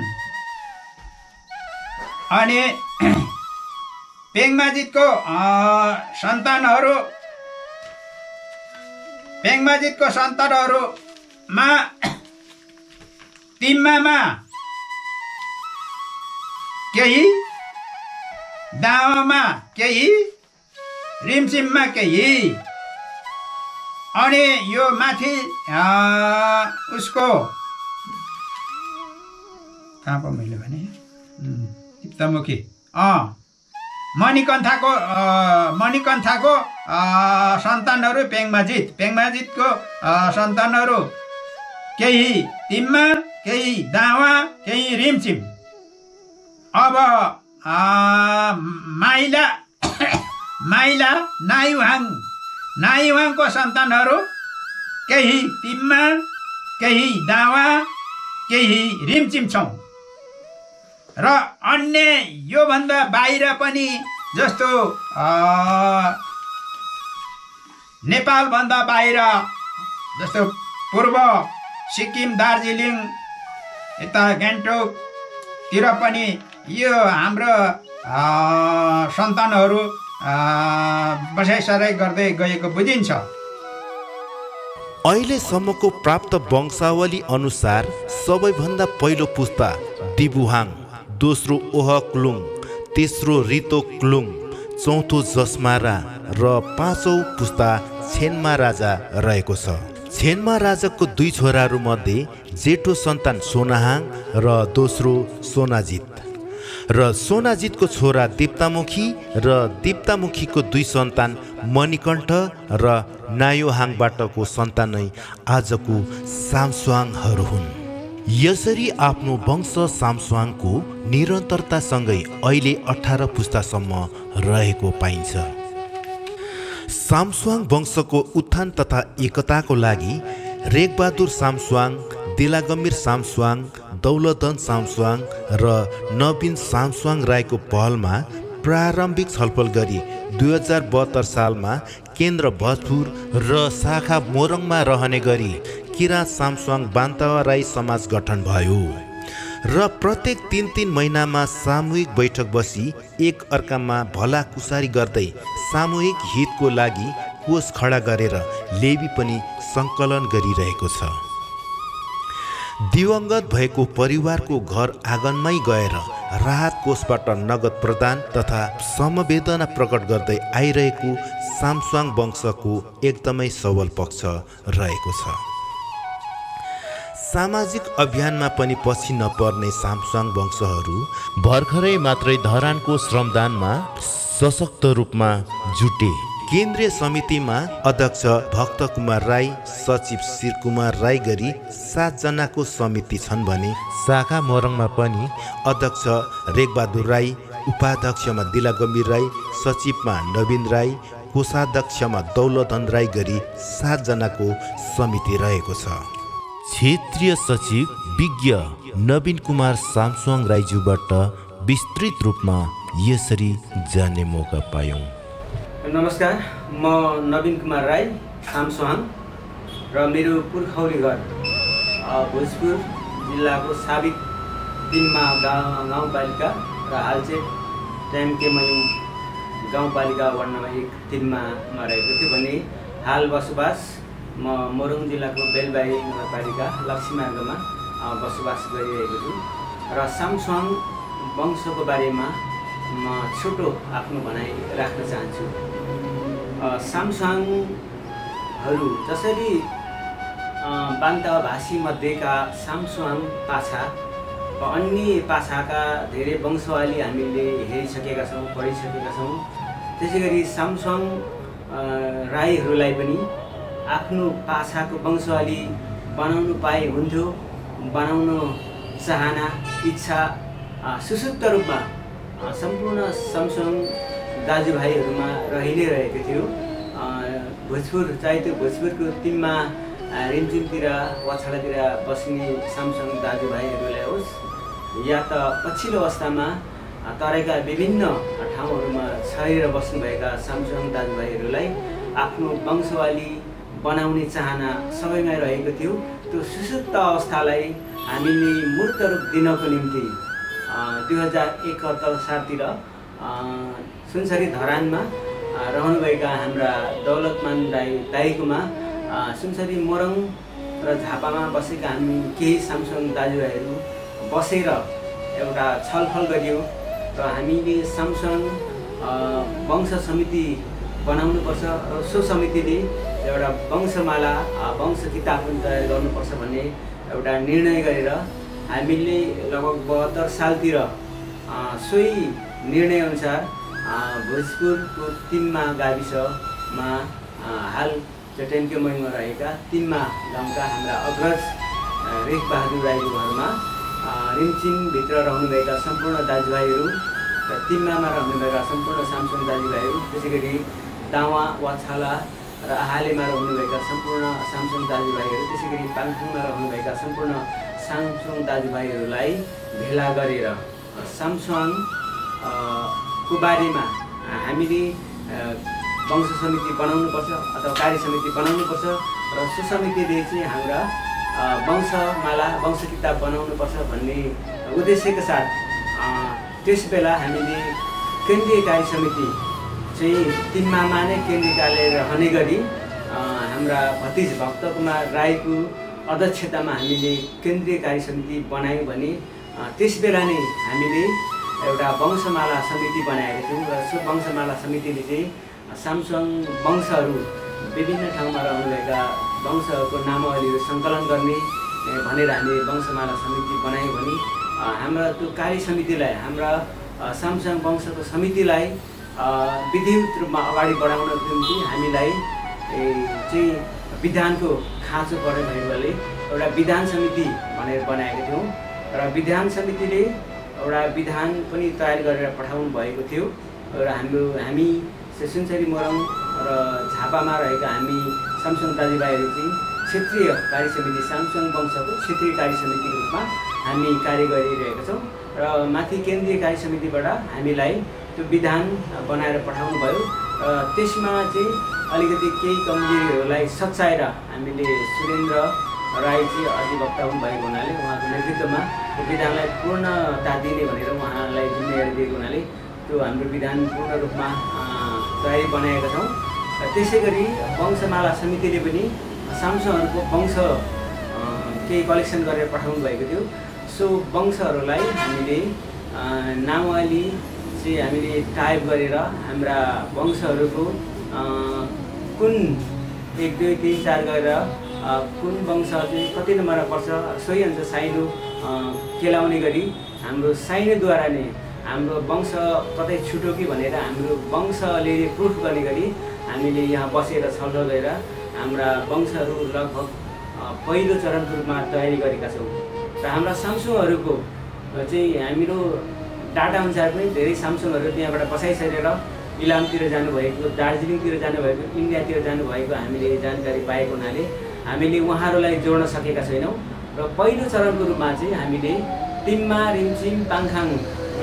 अनि पेङमाजितको सन्तानहरूमा तिम्मामा केही दावामा केही रिमसिममा केही। अनि यो माथि उसको कहाँ पो मैले भने दिप्तामुखी मणिकन्थाको सन्तानहरू पेङमाजितको सन्तानहरू केही तिम्मा केही दावा केही रिमसिम। अब माइला नायुहाङको सन्तानहरू केही तिम्मा केही दावा केही रिमचिम छौँ। र अन्य योभन्दा बाहिर पनि जस्तो नेपालभन्दा बाहिर जस्तो पूर्व सिक्किम दार्जिलिङ यता गान्तोकतिर पनि यो हाम्रो सन्तानहरू बसाइसराई गर्दै गएको बुझिन्छ। अहिलेसम्मको प्राप्त वंशावली अनुसार सबैभन्दा पहिलो पुस्ता दिबुहाङ, दोस्रो ओहक्लुङ, तेस्रो रितोक्लुङ, चौथो जसमारा र 5औं पुस्ता छेनमा राजा रहेको छ। छेनमा राजाको 2 छोराहरू मध्ये जेठो सन्तान सोनाहाङ र दोस्रो सोनाजित। र सोनाजितको छोरा दीप्तामुखी र दीप्तामुखीको 2 सन्तान मणिकण्ठ र नायोहाङबाटको सन्तानै आजको सामसुवाङहरू हुन्। यसरी आफ्नो वंश सामसुवाङको निरन्तरतासँगै अहिले 18 पुस्तासम्म रहेको पाइन्छ। सामसुवाङ वंशको उत्थान तथा एकताको लागि रेखबहादुर सामसुवाङ, दिलागम्भीर सामसुवाङ, दौलतधन सामसुवाङ र नवीन सामसुवाङ राईको पहलमा प्रारम्भिक छलफल गरी 2072 सालमा केन्द्र भोजपुर र शाखा मोरङमा रहने गरी किराँत सामसुवाङ बान्तवा राई समाज गठन भयो र प्रत्येक 3-3 महिनामा सामूहिक बैठक बसी एक अर्कामा भलाकुसारी गर्दै सामूहिक हितको लागि कोष खडा गरेर लेबी पनि सङ्कलन गरिरहेको छ। दिवंगत भएको परिवारको घर आँगनमै गएर राहत कोषबाट नगद प्रदान तथा समवेदना प्रकट गर्दै आइरहेको सामसुवाङ वंशको एकदमै सबल पक्ष रहेको छ। सामाजिक अभियानमा पनि पछि नपर्ने सामसुवाङ वंशहरू भर्खरै मात्रै धरानको श्रमदानमा सशक्त रूपमा जुटे। केन्द्रीय समितिमा अध्यक्ष भक्त कुमार राई, सचिव शिरकुमार राई गरी 7 जनाको समिति छन् भने शाखा मोरङमा पनि अध्यक्ष रेखबहादुर राई, उपाध्यक्षमा दिलागम्भीर राई, सचिवमा नवीन राई, कोषाध्यक्षमा दौलतधन राई गरी 7 जनाको समिति रहेको छ। क्षेत्रीय सचिव विज्ञ नवीन कुमार सामसुवाङ राईज्यूबाट विस्तृत रूपमा यसरी जान्ने मौका पायौँ। नमस्कार, म नवीन कुमार राई सामसुवाङ र मेरो पुर्खौली घर भोजपुर जिल्लाको साबिक 3 गाउँपालिका र हालचेट ट्याम्केमयु गाउँपालिका वार्ड नम्बर 1-3 रहेको थियो भने हाल बसोबास म मोरङ जिल्लाको बेलबारी नगरपालिका लक्ष्मीमार्गमा बसोबास गरिरहेको छु र सामसुवाङ वंशको बारेमा म छोटो आफ्नो भनाइ राख्न चाहन्छु। सामसुवाङहरू जसरी बान्तवा भाषी मध्येका सामसुवाङ पाछा अन्य पाछाका धेरै वंशावली हामीले हेरिसकेका छौँ, पढिसकेका छौँ। त्यसै गरी सामसुवाङ राईहरूलाई पनि आफ्नो पाछाको वंशावली बनाउनु पाए हुन्थ्यो, बनाउन चाहना, इच्छा सुसुप्त रूपमा सम्पूर्ण सामसुवाङ दाजुभाइहरूमा रहि नै रहेको थियो। भोजपुर चाहे त्यो भोजपुरको 3 रिमझिमतिर वछाडातिर बस्ने सामसुवाङ दाजुभाइहरूलाई होस् या त पछिल्लो अवस्थामा तराईका विभिन्न ठाउँहरूमा छरेर बस्नुभएका सामसुवाङ दाजुभाइहरूलाई आफ्नो वंशावली बनाउने चाहना सबैमा रहेको थियो। त्यो सुसुप्त अवस्थालाई हामीले मूर्त रूप दिनको निम्ति 2071 सालतिर सुनसरी धरानमा रहनुभएका हाम्रा दौलतमान राई दाइकोमा सुनसरी मोरङ र झापामा बसेका हामी केही सामसुवाङ दाजुभाइहरू बसेर एउटा छलफल गरियो र हामीले सामसुवाङ वंश समिति बनाउनुपर्छ र सो समितिले एउटा वंशमाला वंश किताब पनि तयार गर्नुपर्छ भन्ने एउटा निर्णय गरेर हामीले लगभग 72 सालतिर सोही निर्णयअनुसार भोजपुरको 3 गाविसमा हाल ट्याम्केमयमा रहेका 3 गाउँका हाम्रा अग्रज रेखबहादुर राईको घरमा रिमचिमभित्र रहनुभएका सम्पूर्ण दाजुभाइहरू र 3 रहनुभएका सम्पूर्ण सामसुवाङ दाजुभाइहरू, त्यसै गरी दावा वाछाला र आहालेमा रहनुभएका सम्पूर्ण सामसुवाङ दाजुभाइहरू, त्यसै गरी पाङथुङमा रहनुभएका सम्पूर्ण सामसुवाङ दाजुभाइहरूलाई भेला गरेर सामसुवाङको बारेमा हामीले वंश समिति बनाउनुपर्छ अथवा कार्य समिति बनाउनुपर्छ र सो समितिले चाहिँ हाम्रा वंशमाला वंश किताब बनाउनुपर्छ भन्ने उद्देश्यका साथ त्यस बेला हामीले केन्द्रीय कार्य समिति चाहिँ 3 नै केन्द्रीय कार्यालय रहने गरी हाम्रा भतिज भक्त कुमार राईको अध्यक्षतामा हामीले केन्द्रीय कार्य समिति बनायौँ भने त्यस बेला नै हामीले एउटा वंशमाला समिति बनाएका थियौँ र सो वंशमाला समितिले चाहिँ सामसुवाङ वंशहरू विभिन्न ठाउँमा रहनुभएका वंशहरूको नामावलीहरू सङ्कलन गर्ने भनेर हामीले वंशमाला समिति बनायौँ भने हाम्रा त्यो कार्य समितिलाई हाम्रा सामसाङ वंशको समितिलाई विधिवत रूपमा अगाडि बढाउनको निम्ति हामीलाई चाहिँ विधानको खाँचो पर्ने भएकोले एउटा विधान समिति भनेर बनाएका थियौँ र विधान समितिले एउटा विधान पनि तयार गरेर पठाउनु भएको थियो र हामी सुनसरी मोरङ र झापामा रहेका हामी सामसाङ दाजुभाइहरू चाहिँ क्षेत्रीय कार्य समिति सामसाङ वंशको क्षेत्रीय कार्य समितिको रूपमा हामी कार्य गरिरहेका छौँ र माथि केन्द्रीय कार्य समितिबाट हामीलाई त्यो विधान बनाएर पठाउनु भयो र त्यसमा चाहिँ अलिकति केही कमजोरीहरूलाई सच्याएर हामीले सुरेन्द्र राई चाहिँ अधिवक्ता हुनुभएको हुनाले उहाँको नेतृत्वमा त्यो विधानलाई पूर्णता दिने भनेर उहाँलाई जिम्मेवारी दिएको हुनाले त्यो हाम्रो विधान पूर्ण रूपमा तयारी बनाएका छौँ र त्यसै गरी वंशमाला समितिले पनि सामसाङहरूको वंश केही कलेक्सन गरेर पठाउनु भएको थियो सो वंशहरूलाई हामीले नामावली चाहिँ हामीले टाइप गरेर हाम्रा वंशहरूको कुन 1 2 3 4 गरेर कुन वंश चाहिँ कति नम्बरमा पर्छ सोही अनुसार साइनो केलाउने गरी हाम्रो साइनोद्वारा नै हाम्रो वंश कतै छुट्यो कि भनेर हाम्रो वंशले प्रुफ गर्ने गरी हामीले यहाँ बसेर छलफल गरेर हाम्रा वंशहरू लगभग पहिलो चरणको रूपमा तयारी गरेका छौँ र हाम्रा सामसुङहरूको चाहिँ हाम्रो डाटा अनुसार पनि धेरै सामसुङहरू त्यहाँबाट बसाइसकेर इलामतिर जानुभएको दार्जिलिङतिर जानुभएको इन्डियातिर जानुभएको हामीले जानकारी पाएको हुनाले हामीले उहाँहरूलाई जोड्न सकेका छैनौँ र पहिलो चरणको रूपमा चाहिँ हामीले टिम्मा रिमचिम पाङखाङ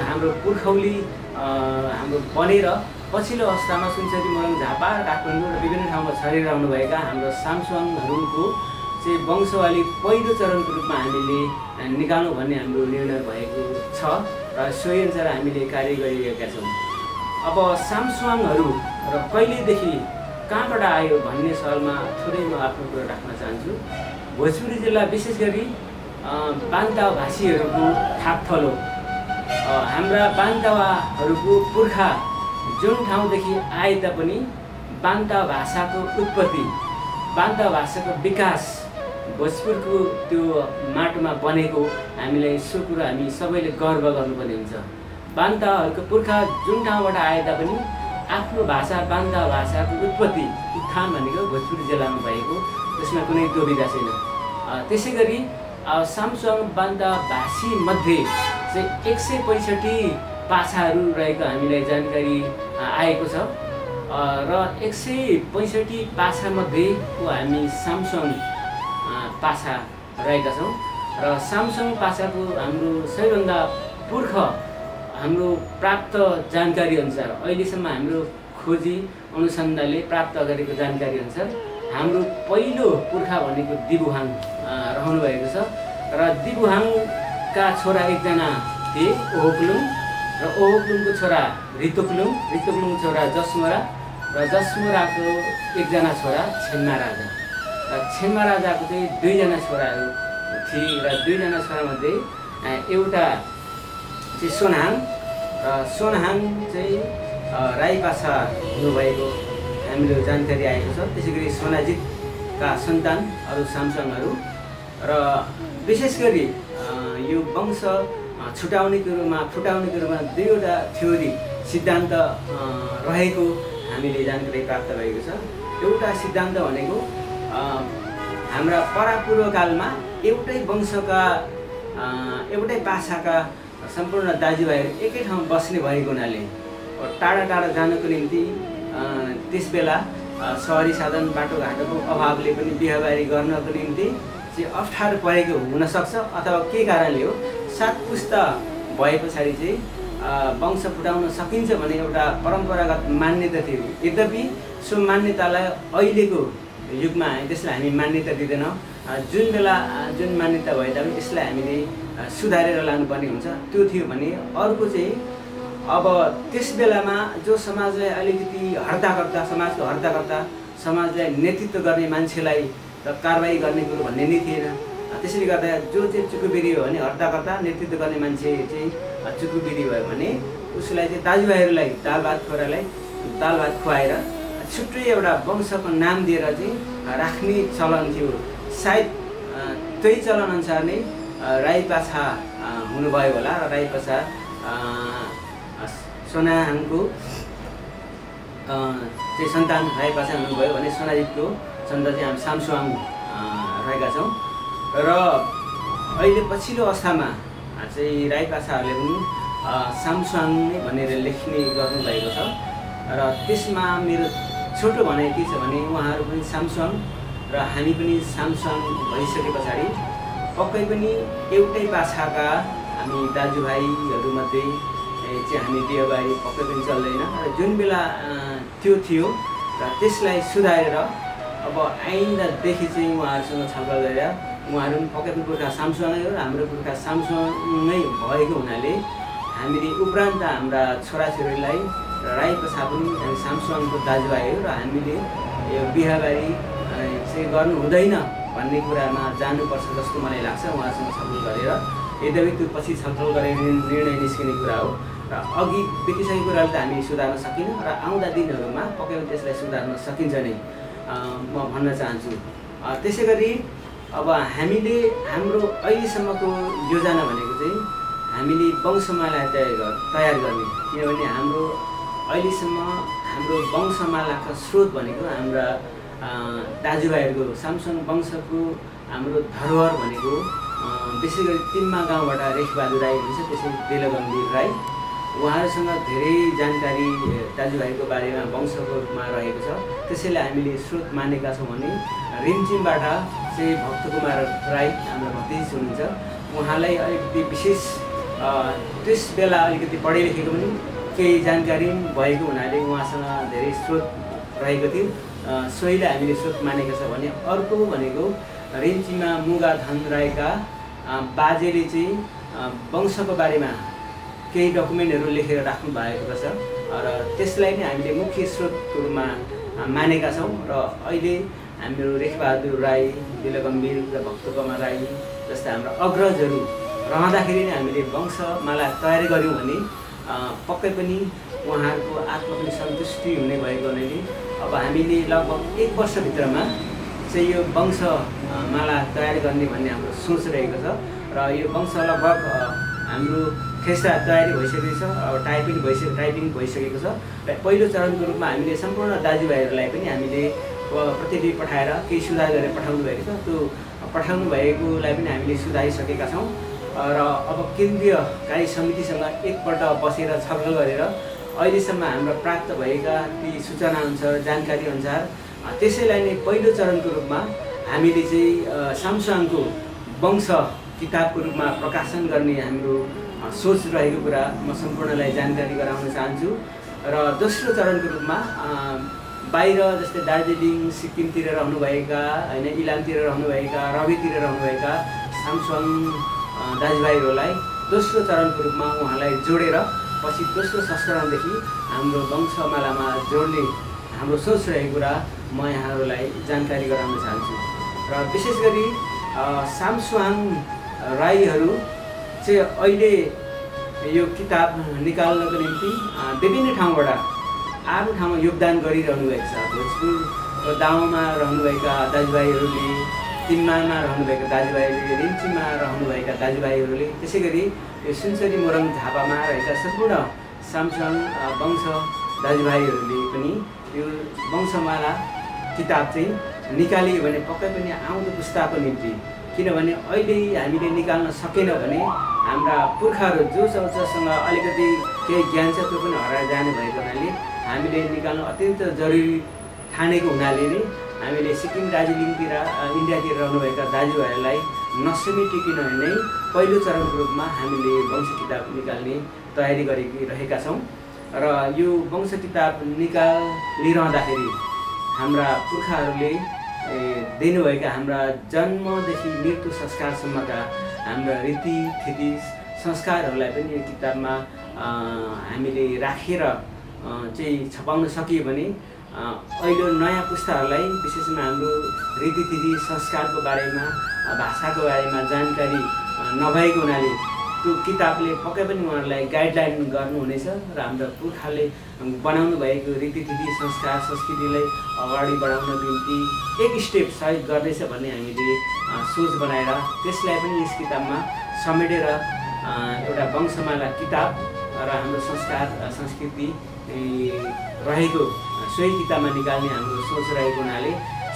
हाम्रो पुर्खौली हाम्रो बनेर पछिल्लो अवस्थामा सुनसरी मोरङ झापा काठमाडौँ र विभिन्न ठाउँमा छरेर आउनुभएका हाम्रो सामसुङहरूको चाहिँ वंशवाली पहिलो चरणको रूपमा हामीले निकाल्नु भन्ने हाम्रो निर्णय भएको छ र सोही अनुसार हामीले कार्य गरिरहेका छौँ। अब सामसुङहरू र कहिलेदेखि कहाँबाट आयो भन्ने सवालमा थोरै म आफ्नो कुरा राख्न चाहन्छु। भोजपुरी जिल्ला विशेष गरी बान्तावा भाषीहरूको थाकथलो हाम्रा बान्तावाहरूको पुर्खा जुन ठाउँदेखि आए तापनि बान्तावा भाषाको उत्पत्ति बान्तावा भाषाको विकास भोजपुरको त्यो माटोमा बनेको हामीलाई सो कुरा हामी सबैले गर्व गर्नुपर्ने हुन्छ। बान्तावाहरूको पुर्खा जुन ठाउँबाट आए तापनि आफ्नो भाषा बान्तावा भाषाको उत्पत्ति उत्थान भनेको भोजपुर जिल्लामा भएको त्यसमा कुनै दुविधा छैन। त्यसै गरी सामसुङ बान्तावा भाषी मध्ये चाहिँ 165 पाछाहरू रहेको हामीलाई जानकारी आएको छ र 165 पाछामध्येको हामी सामसुङ पाछा रहेका छौँ र सामसुङ पाछाको हाम्रो सबैभन्दा पुर्ख हाम्रो प्राप्त जानकारी अनुसार अहिलेसम्म हाम्रो खोजी अनुसन्धानले प्राप्त गरेको जानकारी अनुसार हाम्रो पहिलो पुर्खा भनेको दिबुहाङ रहनु भएको छ र दिबुहाङका छोरा एकजना थिए ओहोक्लुङ र ओहोक्लुङको छोरा रितोक्लुङको छोरा जसमोरा र जसमोराको एकजना छोरा छेन्मा राजा र छेन्मा राजाको चाहिँ 2 जना छोराहरू थिए र 2 जना छोरामध्ये एउटा चाहिँ सोनहाङ र सोनहाङ चाहिँ राई पाछा हुनुभएको हाम्रो जानकारी आएको छ। त्यसै गरी सोनाजितका सन्तान अरू सामसङहरू र विशेष गरी यो वंश फुटाउनेको रूपमा 2वटा थ्योरी सिद्धान्त रहेको हामीले जानकारी प्राप्त भएको छ। एउटा सिद्धान्त भनेको हाम्रा परापूर्वकालमा एउटै वंशका एउटै पाछाका सम्पूर्ण दाजुभाइहरू एकै ठाउँ बस्ने भएको हुनाले टाढा टाढा जानको निम्ति त्यसबेला सहरी साधन बाटोघाटोको अभावले पनि बिहाबारी गर्नको निम्ति चाहिँ अप्ठ्यारो परेको हुनसक्छ अथवा के कारणले हो 7 पुस्ता भए पछाडि चाहिँ वंश फुटाउन सकिन्छ भन्ने एउटा परम्परागत मान्यता थियो। यद्यपि सो मान्यतालाई अहिलेको युगमा त्यसलाई हामी मान्यता दिँदैनौँ। जुन बेला जुन मान्यता भए तापनि यसलाई हामीले सुधारेर लानुपर्ने हुन्छ। त्यो थियो भने अर्को चाहिँ अब त्यस बेलामा जो समाजलाई अलिकति हर्ताकर्ता समाजको हर्ताकर्ता समाजलाई नेतृत्व गर्ने मान्छेलाई त कारबाही गर्ने कुरो भन्ने नै थिएन। त्यसैले गर्दा जो चाहिँ चुकुबिरी हो भने हर्ताकर्ता नेतृत्व गर्ने मान्छे चाहिँ चुकुबिरी भयो भने उसलाई चाहिँ दाजुभाइहरूलाई दाल भात खुवाएर छुट्टै एउटा वंशको नाम दिएर चाहिँ राख्ने चलन थियो। सायद त्यही चलन अनुसार नै राई पाछा हुनुभयो होला र राई पाछा सोनाहाङको चाहिँ सन्तान राई पाछा हुनुभयो भने सोनाजितको सन्तान चाहिँ हामी सामसुवाङ रहेका छौँ र अहिले पछिल्लो अवस्थामा चाहिँ राई पाछाहरूले पनि सामसुवाङ नै भनेर लेख्ने गर्नुभएको छ र त्यसमा मेरो छोटो भनाइ के छ भने उहाँहरू पनि सामसुवाङ र हामी पनि सामसुवाङ भइसके पछाडि पक्कै पनि एउटै पाछाका हामी दाजुभाइहरूमध्ये चाहिँ हामी बिहेबारी पक्कै पनि चल्दैन र जुन बेला त्यो थियो र त्यसलाई सुधारेर अब आइन्दादेखि चाहिँ उहाँहरूसँग छलफल गरेर उहाँहरू पनि पक्कै पनि पुर्खा सामसुवाङै हो र हाम्रो पुर्खा सामसुवाङै भएको हुनाले हामीले उपरान्त हाम्रा छोराछोरीलाई राई पाछा पनि हामी सामसुवाङको दाजुभाइ हो र हामीले यो बिहाबारी चाहिँ गर्नु हुँदैन भन्ने कुरामा जानुपर्छ जस्तो मलाई लाग्छ उहाँसँग छलफल गरेर। यद्यपि त्यो पछि छलफल गरेर निर्णय निस्किने कुरा हो र अघि बितिसकेको कुरालाई त हामी सुधार्न सकिनौँ र आउँदा दिनहरूमा पक्कै पनि त्यसलाई सुधार्न सकिन्छ नै म भन्न चाहन्छु। त्यसै गरी अब हामीले हाम्रो अहिलेसम्मको योजना भनेको चाहिँ हामीले वंशमाला तयार गर्ने, किनभने हाम्रो अहिलेसम्म हाम्रो वंशमालाका स्रोत भनेको हाम्रा दाजुभाइहरूको सामसुङ वंशको हाम्रो धरोहर भनेको विशेष गरी तिम्मा गाउँबाट रेखबहादुर राई हुनुहुन्छ, त्यसै बेलगम्भीर राई, उहाँहरूसँग धेरै जानकारी दाजुभाइको बारेमा वंशको रूपमा रहेको छ। त्यसैले हामीले स्रोत मानेका छौँ भने रिमचिमबाट चाहिँ भक्तकुमार राई हाम्रो भतिज हुनुहुन्छ, उहाँलाई अलिकति विशेष त्यस बेला अलिकति पढे लेखेको पनि केही जानकारी भएको हुनाले उहाँसँग धेरै स्रोत रहेको थियो, सोहीलाई हामीले स्रोत मानेका छौँ भने अर्को भनेको रिम्चीमा मुगा धन राईका बाजेले चाहिँ वंशको बारेमा केही डकुमेन्टहरू लेखेर राख्नु भएको छ र त्यसलाई नै हामीले मुख्य स्रोतको रूपमा मानेका छौँ र अहिले हाम्रो रेखबहादुर राई, बेलगम्भीर र भक्तकुमार राई जस्ता हाम्रा अग्रजहरू रहँदाखेरि नै हामीले वंशमाला तयारी गऱ्यौँ भने पक्कै पनि उहाँहरूको आत्मा पनि सन्तुष्टि हुने भएको हुनाले अब हामीले लगभग 1 वर्षभित्रमा चाहिँ यो वंशमाला तयार गर्ने भन्ने हाम्रो सोच रहेको छ र यो वंश लगभग हाम्रो खेस्टा तयारी भइसकेको छ, अब टाइपिङ भइसकेको छ र पहिलो चरणको रूपमा हामीले सम्पूर्ण दाजुभाइहरूलाई पनि हामीले प्रतिलिपि पठाएर केही सुधार गरेर पठाउनु भएको छ। त्यो पठाउनु भएकोलाई पनि हामीले सुधारिसकेका छौँ र अब केन्द्रीय कार्य समितिसँग एकपल्ट बसेर छलफल गरेर अहिलेसम्म हाम्रो प्राप्त भएका ती सूचनाअनुसार जानकारीअनुसार त्यसैलाई नै पहिलो चरणको रूपमा हामीले चाहिँ सामसुवाङको वंश किताबको रूपमा प्रकाशन गर्ने हाम्रो सोच रहेको कुरा म सम्पूर्णलाई जानकारी गराउन चाहन्छु र दोस्रो चरणको रूपमा बाहिर जस्तै दार्जिलिङ, सिक्किमतिर रहनुभएका होइन, इलामतिर रहनुभएका, रवितिर रहनुभएका सामसुवाङ दाजुभाइहरूलाई दोस्रो चरणको रूपमा उहाँलाई जोडेर पछि दोस्रो संस्करणदेखि हाम्रो वंशमालामा जोड्ने हाम्रो सोच रहेको कुरा म यहाँहरूलाई जानकारी गराउन चाहन्छु र विशेष गरी सामसुवाङ राईहरू चाहिँ अहिले यो किताब निकाल्नको निम्ति विभिन्न ठाउँबाट आफ्नो ठाउँमा योगदान गरिरहनु भएको छ। भोजपुर दाउँमा रहनुभएका दाजुभाइहरूले, तिम्मामा रहनुभएका दाजुभाइहरूले, रिम्चीमा रहनुभएका दाजुभाइहरूले, त्यसै गरी यो सुनसरी मोरङ झापामा रहेका सम्पूर्ण सामसुवाङ वंश दाजुभाइहरूले पनि यो वंशमाला किताब चाहिँ निकालियो भने पक्कै पनि आउँदो पुस्ताको निम्ति, किनभने अहिले हामीले निकाल्न सकेनौँ भने हाम्रा पुर्खाहरू जोसँग अलिकति केही ज्ञान छ त्यो पनि हराएर जाने भएको हुनाले हामीले निकाल्नु अत्यन्त जरुरी ठानेको हुनाले नै हामीले सिक्किम, दार्जिलिङतिर, इन्डियातिर रहनुभएका दाजुभाइहरूलाई नसमेटिकन नै पहिलो चरणको रूपमा हामीले वंश किताब निकाल्ने तयारी गरिरहेका छौँ र यो वंश किताब निकालिरहँदाखेरि हाम्रा पुर्खाहरूले दिनुभएका हाम्रा जन्मदेखि मृत्यु संस्कारसम्मका हाम्रा रीतिथिति संस्कारहरूलाई पनि यो किताबमा हामीले राखेर चाहिँ छपाउन सकियो भने अहिले नयाँ पुस्ताहरूलाई विशेषमा हाम्रो रीतिथिति संस्कारको बारेमा, भाषाको बारेमा जानकारी नभएको हुनाले त्यो किताबले पक्कै पनि उहाँहरूलाई गाइडलाइन गर्नुहुनेछ र हाम्रो पुर्खाले बनाउनु भएको रीतिथिति संस्कार संस्कृतिलाई अगाडि बढाउनको निम्ति एक स्टेप सहयोग गर्दैछ भन्ने हामीले सोच बनाएर त्यसलाई पनि यस किताबमा समेटेर एउटा वंशमाला किताब र हाम्रो संस्कार संस्कृति रहेको सोही किताबमा निकाल्ने हाम्रो सोच रहेको हुनाले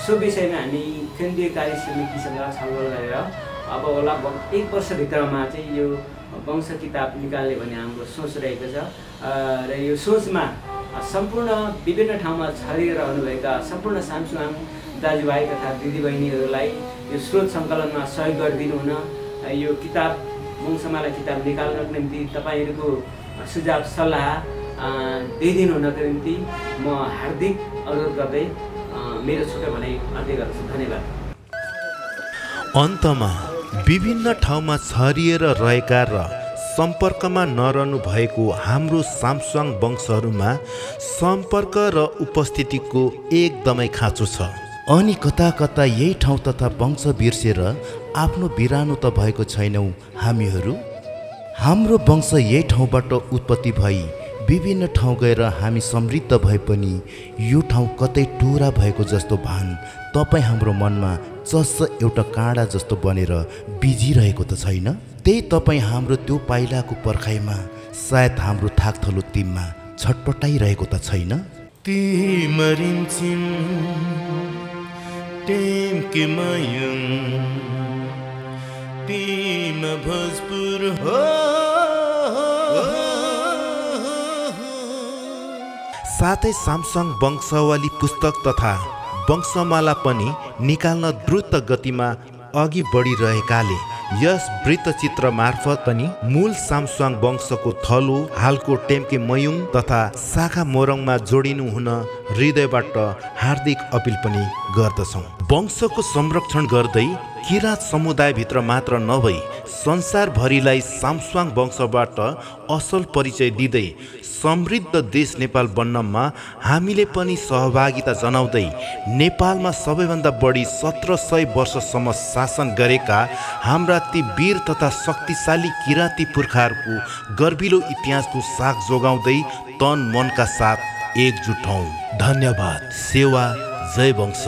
सो विषयमा हामी केन्द्रीय कार्य समितिसँग छलफल गरेर अब होला 1 वर्षभित्रमा चाहिँ यो वंश किताब निकाल्ने भन्ने हाम्रो सोच रहेको छ र यो सोचमा सम्पूर्ण विभिन्न ठाउँमा छरिरहनुभएका सम्पूर्ण सामसुआङ दाजुभाइ तथा दिदीबहिनीहरूलाई यो स्रोत सङ्कलनमा सहयोग गरिदिनु हुन यो किताब वंशमाला किताब निकाल्नको निम्ति तपाईँहरूको सुझाव सल्लाह दिइदिनु हुनको निम्ति म हार्दिक अनुरोध गर्दै मेरो छोटो भनाइ अन्त्य गर्छु। धन्यवाद। अन्तमा विभिन्न ठाउँमा छरिएर रहेका र सम्पर्कमा नरहनु भएको हाम्रो सामसुआङ वंशहरूमा सम्पर्क र उपस्थितिको एकदमै खाँचो छ। अनि कता कता यही ठाउँ तथा वंश बिर्सेर आफ्नो बिरानो त भएको छैनौँ हामीहरू। हाम्रो वंश यही ठाउँबाट उत्पत्ति भई विभिन्न ठाउँ गएर हामी समृद्ध भए पनि यो ठाउँ कतै टुरा भएको जस्तो भान तपाईँ हाम्रो मनमा चस्स एउटा काँडा जस्तो बनेर बिजिरहेको त छैन? त्यही तपाईँ हाम्रो त्यो पाइलाको पर्खाइमा सायद हाम्रो थाकथलो तिममा छटपटाइरहेको त छैन? तिमरिन्छिन टेमके मयङ तिम भोजपुर हो। साथै सामसुआङ वंशावली पुस्तक तथा वंशमाला पनि निकाल्न द्रुत गतिमा अघि बढिरहेकाले यस वृत्तचित्र मार्फत पनि मूल सामसुआङ वंशको थलो हालको टेम्के मयुङ तथा शाखा मोरङमा जोडिनु हुन हृदयबाट हार्दिक अपिल पनि गर्दछौँ। वंशको संरक्षण गर्दै किराँत समुदायभित्र मात्र नभई संसारभरिलाई सामसुआङ वंशबाट असल परिचय दिँदै समृद्ध देश नेपाल बन्नमा हामीले पनि सहभागिता जनाउँदै नेपालमा सबैभन्दा बढी 1700 वर्षसम्म शासन गरेका हाम्रा ती वीर तथा शक्तिशाली किराँती पुर्खाहरूको गर्विलो इतिहासको साग जोगाउँदै तन मनका साथ एकजुट हौँ। धन्यवाद। सेवा जय वंश।